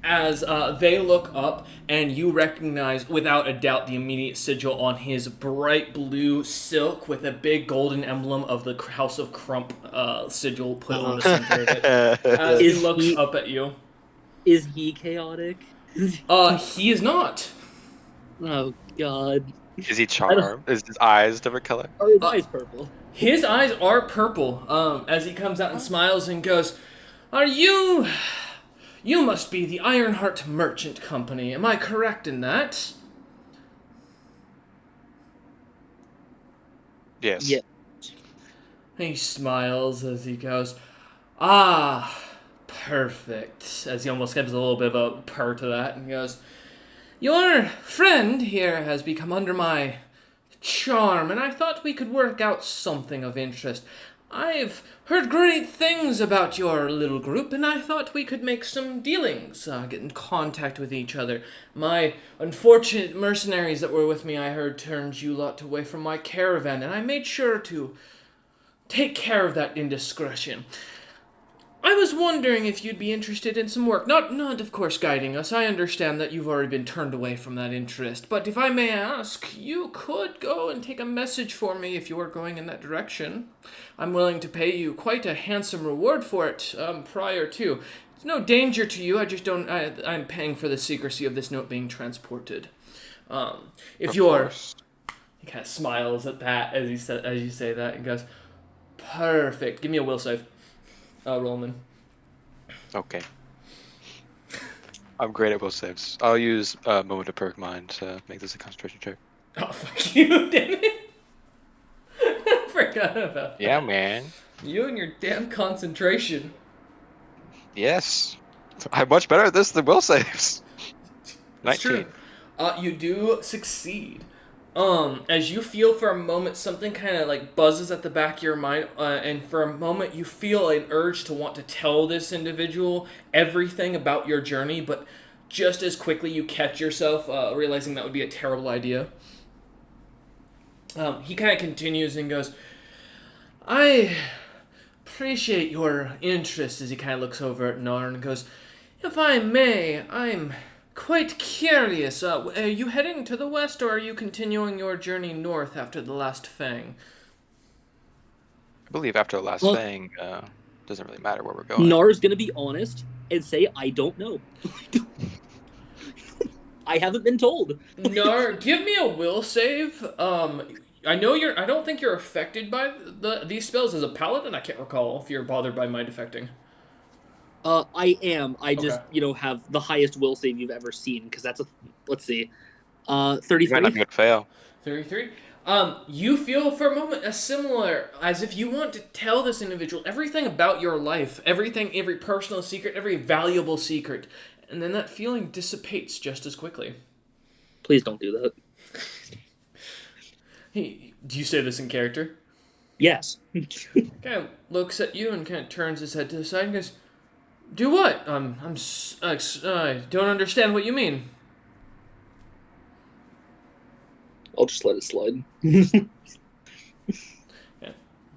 As they look up and you recognize without a doubt the immediate sigil on his bright blue silk with a big golden emblem of the House of Crump sigil put on the center of it. As he looks up at you. Is he chaotic? He is not. Oh god. Is he charmed? Is his eyes different color? Are his eyes purple? His eyes are purple. As he comes out and smiles and goes, "Are you? You must be the Ironheart Merchant Company. Am I correct in that?" Yes. Yeah. He smiles as he goes, "Ah, perfect." As he almost gives a little bit of a purr to that and goes, "Your friend here has become under my charm, and I thought we could work out something of interest. I've heard great things about your little group, and I thought we could make some dealings, get in contact with each other. My unfortunate mercenaries that were with me, I heard, turned you lot away from my caravan, and I made sure to take care of that indiscretion. I was wondering if you'd be interested in some work. Not of course guiding us. I understand that you've already been turned away from that interest. But if I may ask, you could go and take a message for me if you are going in that direction. I'm willing to pay you quite a handsome reward for it, prior to. It's no danger to you. I just don't. I'm paying for the secrecy of this note being transported. If Of you're..." course. He kind of smiles at that as you say that and goes, "Perfect. Give me a will save." Roman. Okay. I'm great at will saves. I'll use a moment to perk mine to make this a concentration check. Oh, fuck you, damn it. I forgot about that. Yeah, man. You and your damn concentration. Yes. I'm much better at this than will saves. It's 19. true. You do succeed. As you feel for a moment, something kind of like buzzes at the back of your mind, and for a moment you feel an urge to want to tell this individual everything about your journey, but just as quickly you catch yourself realizing that would be a terrible idea. He kind of continues and goes, "I appreciate your interest," as he kind of looks over at Narn and goes, "If I may, I'm quite curious. Are you heading to the west, or are you continuing your journey north after the last Fang?" I believe after the last thing, doesn't really matter where we're going. Nar's gonna be honest and say, I don't know. I haven't been told. Nar, give me a will save. I know you're. I don't think you're affected by these spells as a paladin. I can't recall if you're bothered by mind affecting. I am. I just, Okay. have the highest will save you've ever seen, because that's a... Let's see. You might not 33. be able to fail. 33. You feel for a moment a similar, as if you want to tell this individual everything about your life, everything, every personal secret, every valuable secret, and then that feeling dissipates just as quickly. Please don't do that. Hey, do you say this in character? Yes. Kind of looks at you and kind of turns his head to the side and goes, "Do what? I don't understand what you mean." I'll just let it slide. Yeah.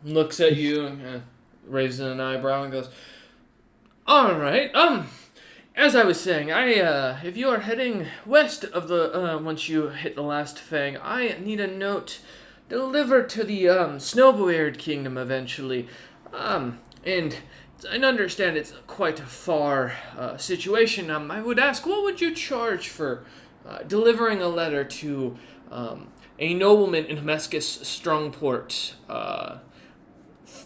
Looks at you and raises an eyebrow and goes, "All right. As I was saying, if you are heading west of the, once you hit the last fang, I need a note delivered to the, Snowbeard Kingdom eventually. And I understand it's quite a far, situation. I would ask, what would you charge for, delivering a letter to, a nobleman in Hemescus Strongport,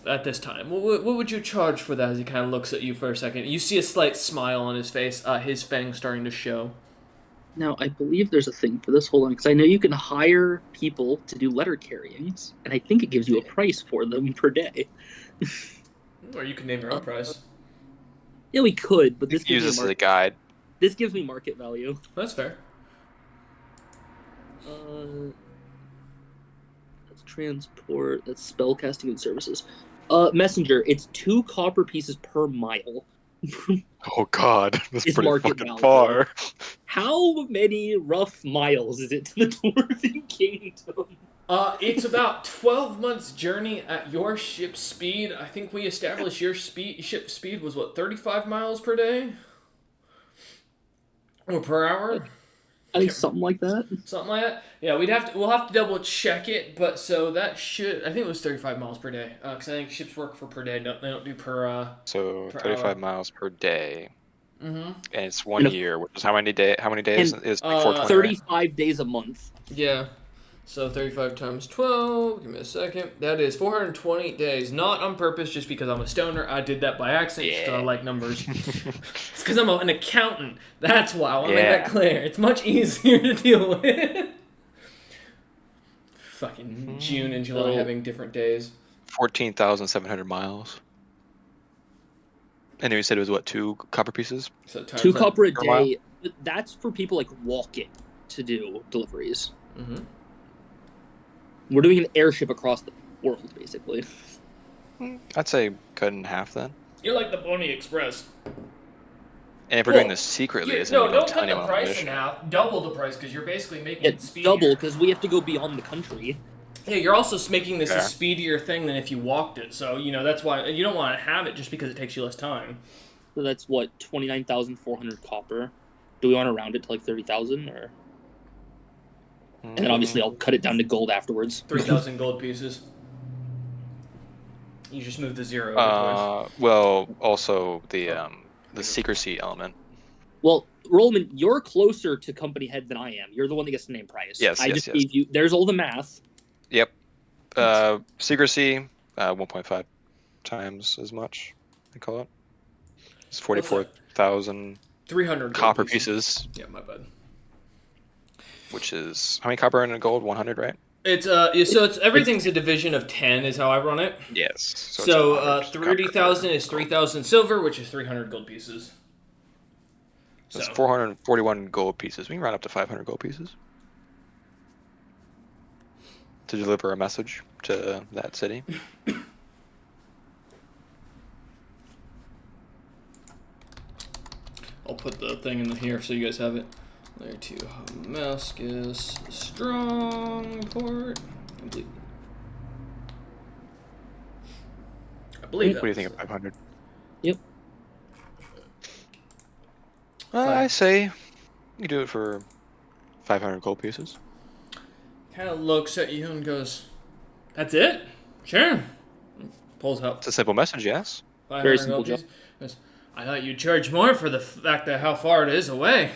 at this time? What would you charge for that? As he kind of looks at you for a second, you see a slight smile on his face, his fangs starting to show. Now, I believe there's a thing for this. Hold on, because I know you can hire people to do letter carryings, and I think it gives you a price for them per day. Or you can name your own Uh, price. yeah, we could, but You this can gives use me a this as a market. guide. This gives me market value. That's fair. That's transport. That's spellcasting and services. Messenger. It's 2 copper pieces per mile. Oh God, that's Is pretty market fucking value. far. How many rough miles is it to the Dwarven Kingdom? It's about 12 months journey at your ship's speed. I think we established your ship speed was what, 35 miles per day? Or per hour? I think something like that. Something like that. Yeah, we'll have to double check it, but so that should, I think it was 35 miles per day. Cuz I think ships work for per day. They don't do So per 35 hour. miles per day, Mhm. and it's And 1 year, which is how many day? How many days and is like 420, right? 35 days a month. Yeah. So 35 times 12, give me a second. That is 420 days. Not on purpose, just because I'm a stoner. I did that by accident, just 'cause I Yeah. like numbers. It's because I'm an accountant. That's why. I want to make that Yeah. clear. It's much easier to deal with. Fucking June and July So having different days. 14,700 miles. And then you said it was what, 2 copper pieces So two times that. copper a per mile? day. That's for people like walking to do deliveries. Mm-hmm. We're doing an airship across the world, basically. I'd say cut in half then. You're like the Pony Express. And if we're doing this secretly, isn't No, we don't don't tell cut the anyone on the price in mission? half. Double the price, because you're basically making it It's speedier. double because we have to go beyond the country. Yeah, you're also making this a Fair. speedier thing than if you walked it. So, that's why you don't want to have it just because it takes you less time. So that's what 29,400 copper. Do we want to round it to like 30,000 or? And then obviously I'll cut it down to gold afterwards. 3,000 gold pieces. You just move the zero over twice. Well, also the secrecy element. Well, Rollman, you're closer to company head than I am. You're the one that gets to name price. Yes, I yes, just yes. gave you. There's all the math. Yep. Secrecy, 1.5 times as much. They call it. It's 44,000 300 copper gold pieces. pieces, Yeah, my bad. which is how many copper and a gold? 100, right? It's everything's a division of 10 is how I run it. Yes. So, it's 100 30,000 copper is gold. 3,000 silver, which is 300 gold pieces. That's So 441 gold pieces. We can round up to 500 gold pieces to deliver a message to that city. I'll put the thing in here so you guys have it. There to Damascus, Strongport. Complete. I believe What that. do you think of 500? Yep. I say you do it for 500 gold pieces. Kind of looks at you and goes, "That's it? Sure." Pulls out It's a simple message, yes. 500 Very simple gold job. pieces. Goes, "I thought you'd charge more for the fact that how far it is away."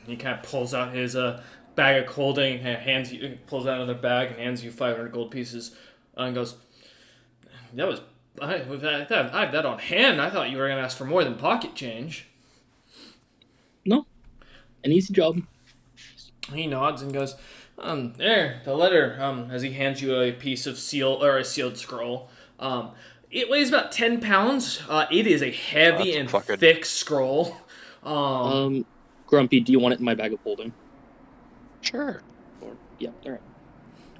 He kind of pulls out his bag of holding, pulls out another bag and hands you 500 gold pieces, and goes, "That was I have that on hand. I thought you were gonna ask for more than pocket change." No, an easy job. He nods and goes, there, the letter, as he hands you a piece of a sealed scroll. It weighs about 10 pounds. It is a heavy That's and fucking thick scroll. Um, Grumpy, do you want it in my bag of holding? sure. Or yeah, all right.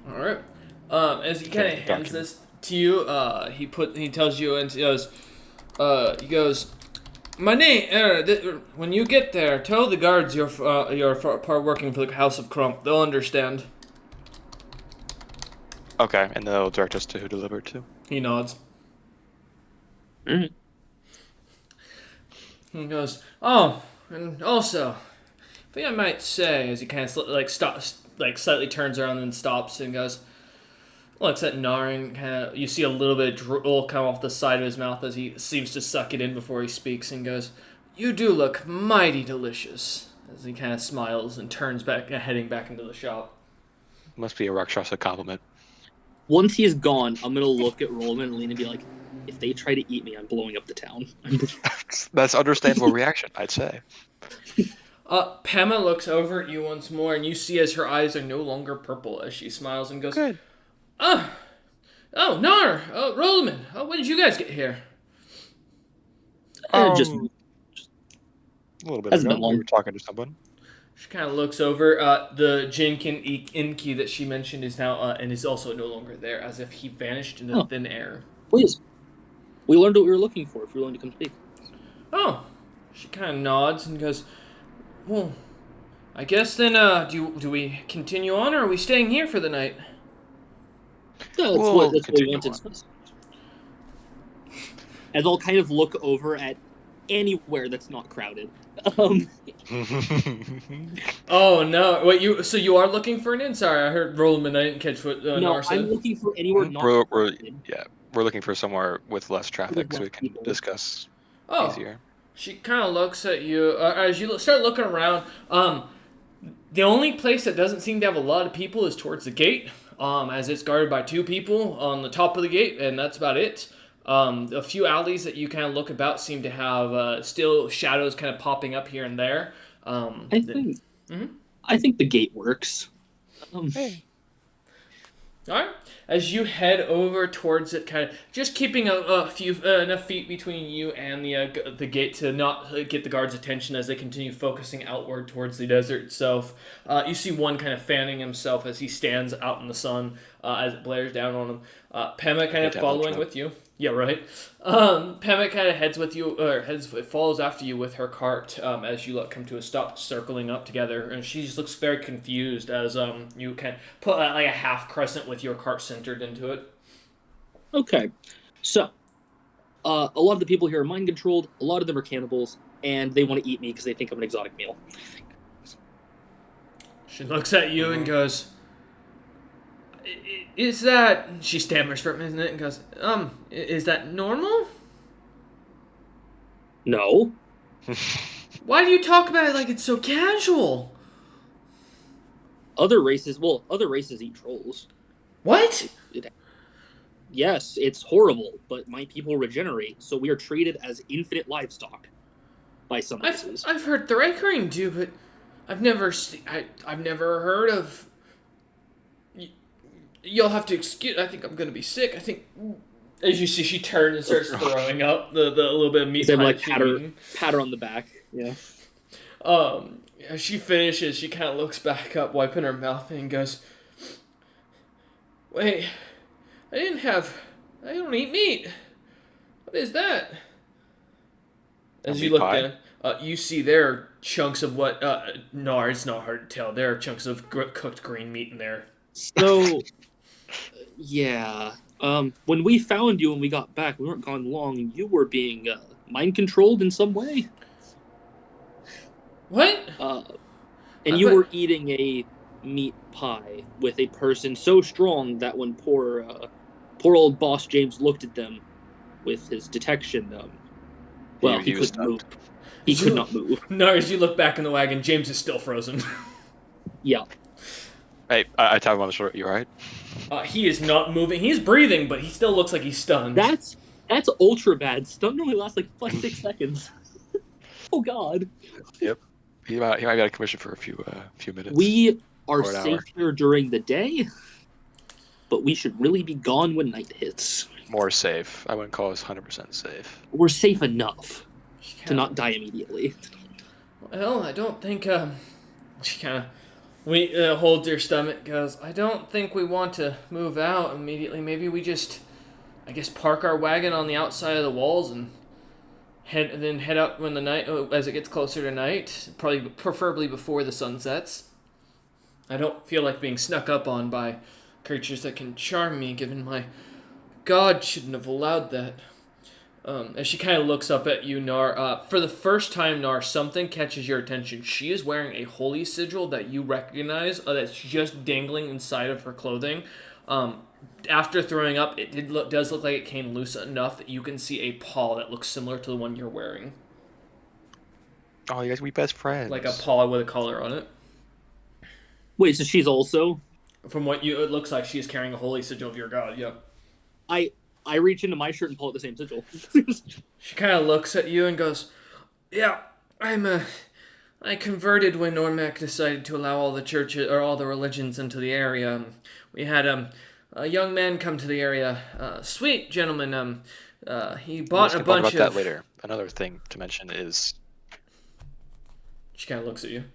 All right. As he kind of Carry the hands document. this to you, he tells you and he goes, my name. When you get there, tell the guards you're working for the House of Crump. They'll understand. Okay, and they'll direct us to who delivered to. He nods. Mm-hmm. He goes, oh, and also, I think I might say, as he kind of stops, slightly turns around and stops and goes, looks at Narin, kind of, you see a little bit of drool come off the side of his mouth as he seems to suck it in before he speaks and goes, you do look mighty delicious. As he kind of smiles and turns back, heading back into the shop. Must be a Rakshasa compliment. Once he is gone, I'm gonna look at Rollman and Lean and be like, if they try to eat me, I'm blowing up the town. That's understandable reaction, I'd say. Pema looks over at you once more, and you see as her eyes are no longer purple as she smiles and goes, Good. oh, Nar, Rollman, when did you guys get here? Just A little bit hasn't ago, been long. we were talking to someone. She kind of looks over. The Jinkin Inky that she mentioned is now and is also no longer there, as if he vanished into thin air. Please. We learned what we were looking for if you're willing to come speak. Oh, she kind of nods and goes, well, I guess then, do we continue on, or are we staying here for the night? Yeah, that's We'll what we continue want to on. discuss. As I'll kind of look over at anywhere that's not crowded. Oh no! Wait, so you are looking for an inn? Sorry, I heard Rollman. I didn't catch what No, Nar said. I'm looking for anywhere not we're crowded. we're looking for somewhere with less traffic With so we less can people. discuss Oh, easier. she kind of looks at you as you start looking around. The only place that doesn't seem to have a lot of people is towards the gate, as it's guarded by two people on the top of the gate, and that's about it. A few alleys that you kind of look about seem to have still shadows kind of popping up here and there. I think the gate works. Hey. All right. As you head over towards it, kind of just keeping a few enough feet between you and the gate to not get the guards' attention as they continue focusing outward towards the desert itself. You see one kind of fanning himself as he stands out in the sun as it blares down on him. Pema kind of following with you. Yeah, right. Pema kind of heads with you, or follows after you with her cart as you come to a stop, circling up together, and she just looks very confused as you kind of put like a half crescent with your cart centered into it. Okay, so a lot of the people here are mind controlled. A lot of them are cannibals, and they want to eat me because they think I'm an exotic meal. She looks at you and goes, "Is that?" She stammers for a minute and goes, "Is that normal?" No. Why do you talk about it like it's so casual? Other races eat trolls. What? Yes, it's horrible, but my people regenerate, so we are treated as infinite livestock by some races. I've heard Thrakarine do, but I've never heard of. You'll have to excuse. I think I'm gonna be sick. I think. As you see, she turns and starts throwing up the little bit of meat. They like pat her on the back. Yeah. As she finishes, she kind of looks back up, wiping her mouth, and goes, "Wait, I don't eat meat. What is that?" As you look down, you see there are chunks of what, no, it's not hard to tell. There are chunks of cooked green meat in there. So, yeah. When we found you and we got back, we weren't gone long. You were being mind controlled in some way. What? And you were eating a meat pie with a person so strong that when poor old boss James looked at them with his detection, he couldn't move. He could not move. No, as you look back in the wagon, James is still frozen. Yeah. Hey, I tap him on the shoulder. You alright? He is not moving. He's breathing, but he still looks like he's stunned. That's ultra bad. Stun only lasts like 6 seconds. Oh God. Yep. he might be out of commission for a few minutes We are or an safe hour. here during the day, but we should really be gone when night hits. More safe. I wouldn't call us 100% safe. We're safe enough She to kind not of, die immediately. well, I don't think, she kind of, we holds her stomach, goes, I don't think we want to move out immediately. Maybe we just, I guess, park our wagon on the outside of the walls and head out when the night, as it gets closer to night, probably preferably before the sun sets. I don't feel like being snuck up on by creatures that can charm me, given my God shouldn't have allowed that. As she kind of looks up at you, Nar, for the first time, Nar, something catches your attention. She is wearing a holy sigil that you recognize, that's just dangling inside of her clothing. Um, After throwing up, does look like it came loose enough that you can see a paw that looks similar to the one you're wearing, Oh, you guys be best like a friends. paw with a collar on it. Wait, so she's also. From what it looks like she is carrying a holy sigil of your God. Yeah. I I reach into my shirt and pull out the same sigil. She kind of looks at you and goes, "Yeah, I converted when Normac decided to allow all the churches or all the religions into the area. We had a young man come to the area, sweet gentleman. He We're bought just a gonna talk bunch about that of." later. Another thing to mention is She kind of looks at you.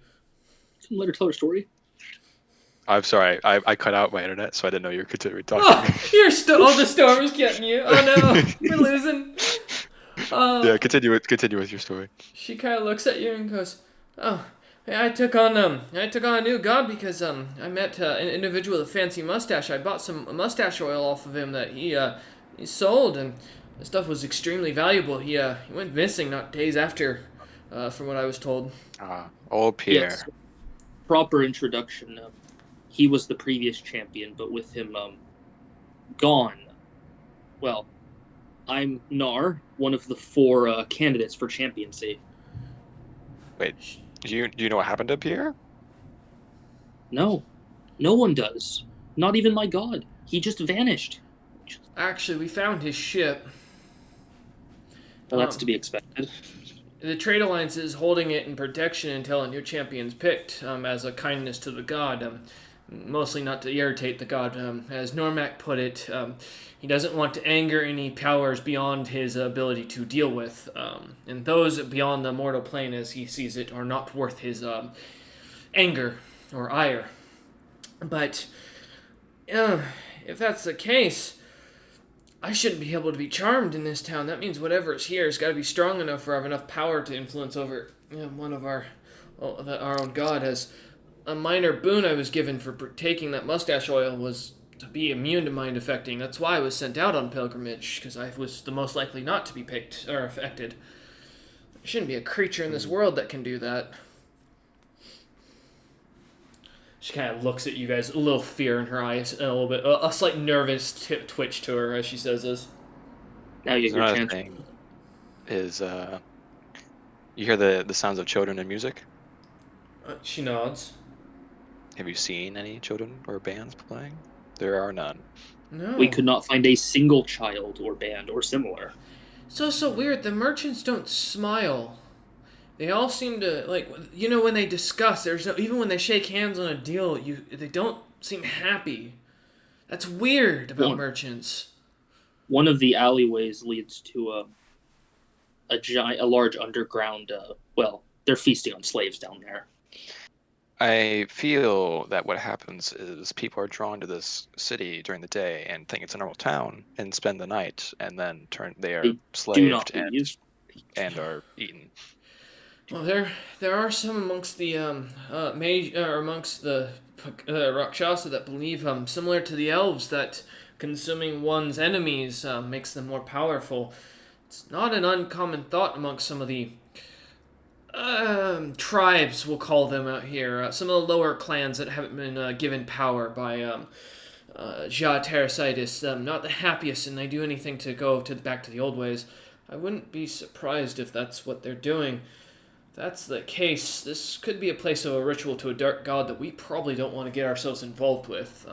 Let her tell her story. I'm sorry, I cut out my internet, so I didn't know you were continuing Oh, talking. oh, the storm is getting you. Oh no, we're losing. Uh, Yeah, continue with your story. she kind of looks at you and goes, "Oh, I took on a new god because I met an individual with a fancy mustache. I bought some mustache oil off of him that he sold, and the stuff was extremely valuable. He went missing not days after, from what I was told." Old Yes, Pierre. proper introduction. He was the previous champion, but with him gone. Well, I'm Nar, one of the four candidates for championcy. Wait, do you know what happened to Pierre? No, no one does. Not even my god. He just vanished. Actually, we found his ship. Well, that's to Um, be expected. the trade alliance is holding it in protection until a new champion's picked, as a kindness to the god. Mostly not to irritate the god. As Normac put it, he doesn't want to anger any powers beyond his ability to deal with. And those beyond the mortal plane, as he sees it, are not worth his anger or ire. But if that's the case, I shouldn't be able to be charmed in this town. That means whatever is here has got to be strong enough or have enough power to influence over one of our own god. As a minor boon I was given for taking that mustache oil was to be immune to mind affecting. That's why I was sent out on pilgrimage, because I was the most likely not to be picked or affected. There shouldn't be a creature in this world that can do that. She kind of looks at you guys, a little fear in her eyes, and a little bit, a slight nervous twitch to her as she says this. Now you There's get your another chance. thing is you hear the sounds of children and music. She nods. Have you seen any children or bands playing? There are none. No. We could not find a single child or band or similar. So weird. The merchants don't smile. They all seem to when they discuss. There's no even when they shake hands on a deal. They don't seem happy. That's weird about merchants. One of the alleyways leads to a large underground. Well, they're feasting on slaves down there. I feel that what happens is people are drawn to this city during the day and think it's a normal town and spend the night, and then they are They do slaved not leave. and are eaten. Well, there are some amongst the amongst the Rakshasa that believe similar to the elves that consuming one's enemies makes them more powerful. It's not an uncommon thought amongst some of the tribes, we'll call them out here. Some of the lower clans that haven't been given power by Ja Terrasitis. Not the happiest, and they do anything to go back to the old ways. I wouldn't be surprised if that's what they're doing. If that's the case, this could be a place of a ritual to a dark god that we probably don't want to get ourselves involved with.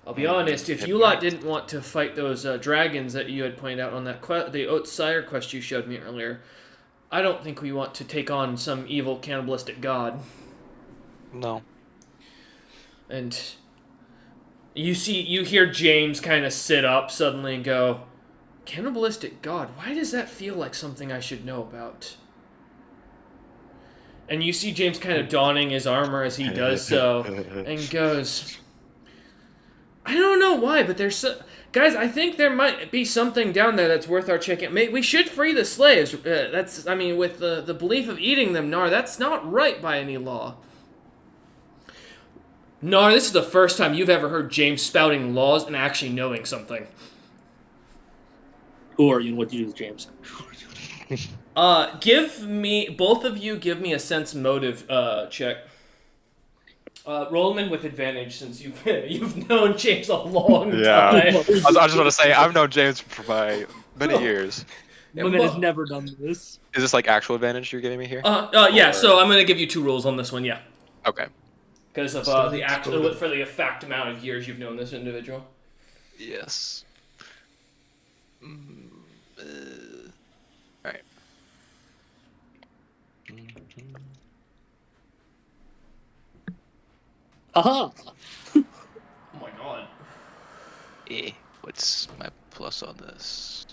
I'll be honest, if you lot didn't want to fight those dragons that you had pointed out on that the Oat Sire quest you showed me earlier, I don't think we want to take on some evil cannibalistic god. No. And you hear James kind of sit up suddenly and go, cannibalistic god, why does that feel like something I should know about? And you see James kind of donning his armor as he does so, and goes, I don't know why, but guys, I think there might be something down there that's worth our checking. We should free the slaves. With the belief of eating them, Nar, that's not right by any law. Nar, this is the first time you've ever heard James spouting laws and actually knowing something. Who are you and what do you do with James? Both of you give me a sense motive check. Roll them in with advantage since you've known James a long time. I just want to say I've known James for many years. Women has never done this. Is this like actual advantage you're giving me here? Yeah. So I'm gonna give you 2 rules on this one. Yeah. Okay. Because of the fact amount of years you've known this individual. Yes. Alright. Aha! Oh my god. What's my plus on this?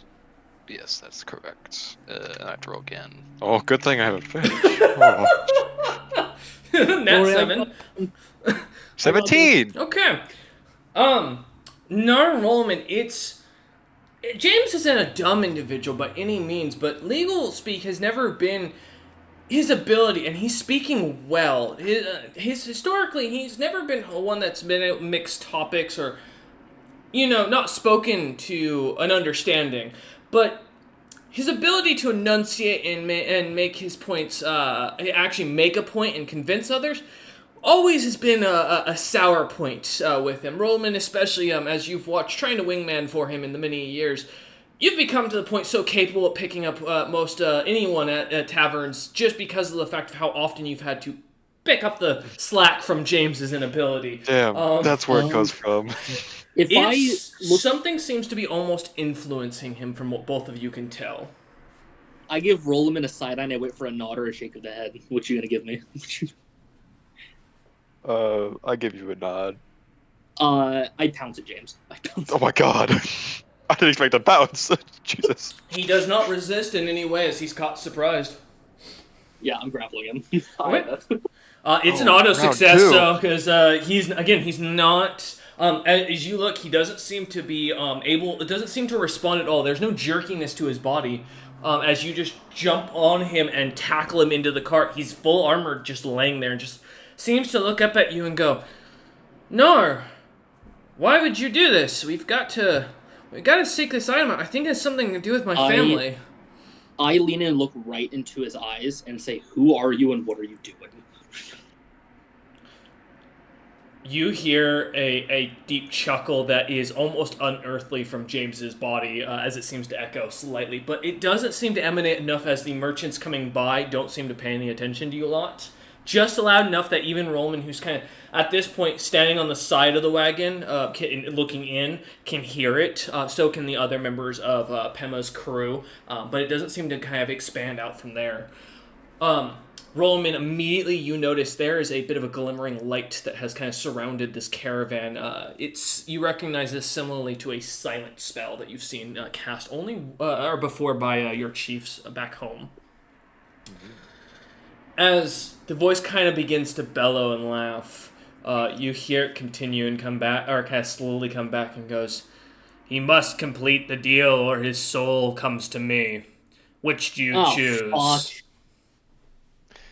Yes, that's correct. I have to roll again. Oh, good thing I have advantage. Oh. Nat 7. 17! Okay. Nar Rollman, James isn't a dumb individual by any means, but legal speak has never been his ability, and he's speaking well. Historically, he's never been one that's been at mixed topics or, not spoken to an understanding. But his ability to enunciate and make his points, actually make a point and convince others, always has been a sour point with him. Rollman, especially as you've watched trying to wingman for him in the many years, you've become to the point so capable of picking up most anyone at taverns just because of the fact of how often you've had to pick up the slack from James's inability. Damn, that's where it goes from. Something seems to be almost influencing him from what both of you can tell. I give Rollman a side eye and I wait for a nod or a shake of the head. What you gonna give me? I give you a nod. I pounce at James. Oh my god. I didn't expect to bounce. Jesus. He does not resist in any way as he's caught surprised. Yeah, I'm grappling him. It's an auto success, though, because he's not. As you look, he doesn't seem to be able. It doesn't seem to respond at all. There's no jerkiness to his body. As you just jump on him and tackle him into the cart, he's full armor, just laying there, and just seems to look up at you and go, "Nar, why would you do this? We got to seek this item out. I think it has something to do with my family." I lean in and look right into his eyes and say, "Who are you and what are you doing?" You hear a deep chuckle that is almost unearthly from James's body, as it seems to echo slightly, but it doesn't seem to emanate enough as the merchants coming by don't seem to pay any attention to you a lot. Just loud enough that even Rollman, who's kind of, at this point, standing on the side of the wagon, looking in, can hear it. So can the other members of Pema's crew, but it doesn't seem to kind of expand out from there. Rollman, immediately you notice there is a bit of a glimmering light that has kind of surrounded this caravan. You recognize this similarly to a silent spell that you've seen cast only or before by your chiefs back home. Mm-hmm. As the voice kind of begins to bellow and laugh, you hear it continue and come back, or kind of slowly come back and goes, "He must complete the deal or his soul comes to me. Which do you choose?" Fuck.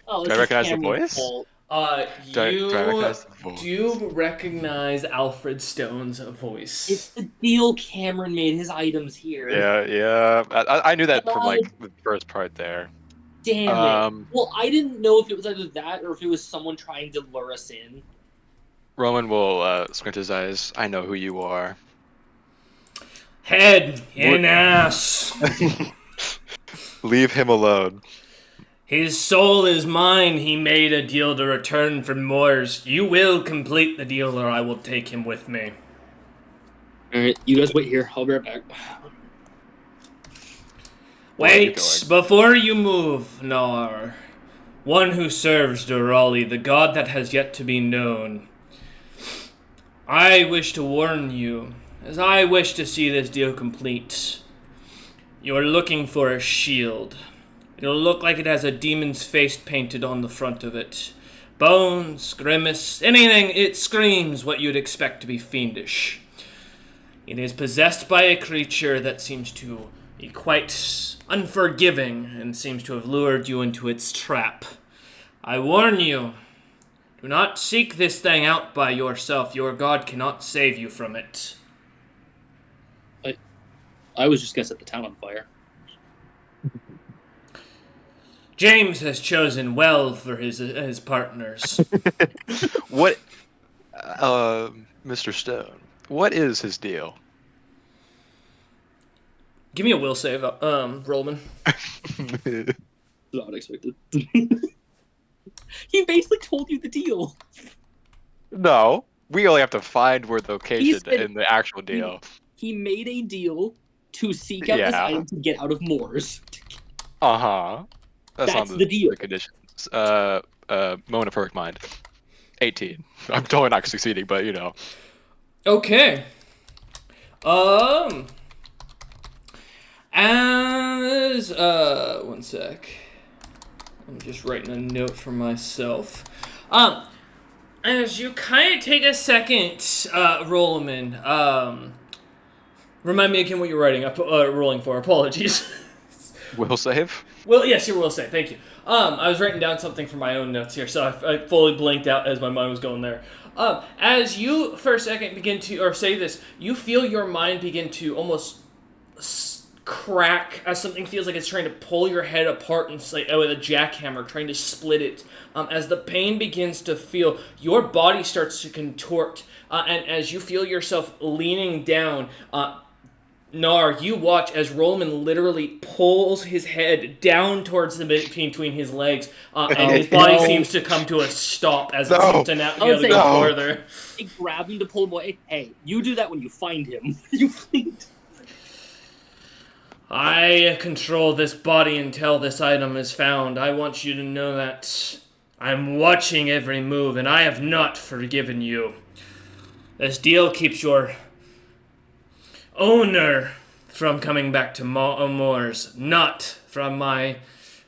Do I recognize the voice? You Do I recognize the voice? do recognize Alfred Stone's voice. It's the deal Cameron made his items here. Yeah. I knew that from like the first part there. Damn it. Well, I didn't know if it was either that or if it was someone trying to lure us in. Roman will squint his eyes. I know who you are. Head in ass. Leave him alone. His soul is mine. He made a deal to return from Moors. You will complete the deal or I will take him with me. Alright, you guys wait here. I'll be right back. Where are you Wait, going? before you move, Nar. One who serves Durali, the god that has yet to be known. I wish to warn you, as I wish to see this deal complete. You are looking for a shield. It'll look like it has a demon's face painted on the front of it. Bones, grimace, anything, it screams what you'd expect to be fiendish. It is possessed by a creature that seems to be quite unforgiving and seems to have lured you into its trap. I warn you, do not seek this thing out by yourself. Your god cannot save you from it. I was just gonna set the town on fire. James has chosen well for his partners. What, Mr. Stone? What is his deal? Give me a will save, Rollman. Not expected. He basically told you the deal. No, we only have to find where the location said- in the actual deal. He made a deal to seek out this Yeah. item to get out of Moors. Uh-huh. That's That's on the deal. the conditions. Moment of perfect mind. 18. I'm totally not succeeding, but you know. Okay. As one sec. I'm just writing a note for myself. As you kind of take a second, Rollman, remind me again what you're writing, rolling for. Apologies. Will save? Well, yes, you will say. Thank you. I was writing down something for my own notes here, so I fully blanked out as my mind was going there. As you, for a second, begin to, or say this, you feel your mind begin to almost crack as something feels like it's trying to pull your head apart and like with a jackhammer, trying to split it. As the pain begins to feel, your body starts to contort, and as you feel yourself leaning down, Nar, you watch as Rollman literally pulls his head down towards the between his legs, and his body seems to come to a stop as it seems to now go further. I grab him to pull him away. Hey, you do that when you find him. You find. I control this body until this item is found. I want you to know that I'm watching every move, and I have not forgiven you. This deal keeps your owner from coming back to Moors, not from my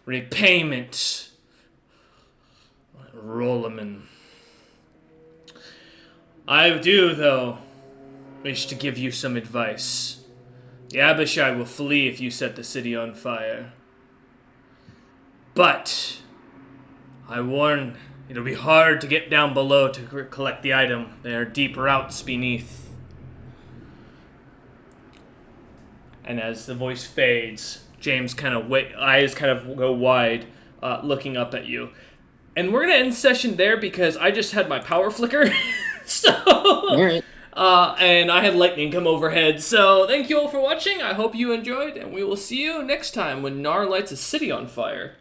repayment. Rolleman. I do, though, wish to give you some advice. The Abishai will flee if you set the city on fire. But I warn, it'll be hard to get down below to collect the item. There are deep routes beneath. And as the voice fades, James' eyes kind of go wide, looking up at you. And we're gonna end session there because I just had my power flicker. So, All right. And I had lightning come overhead. So thank you all for watching. I hope you enjoyed, and we will see you next time when Nar lights a city on fire.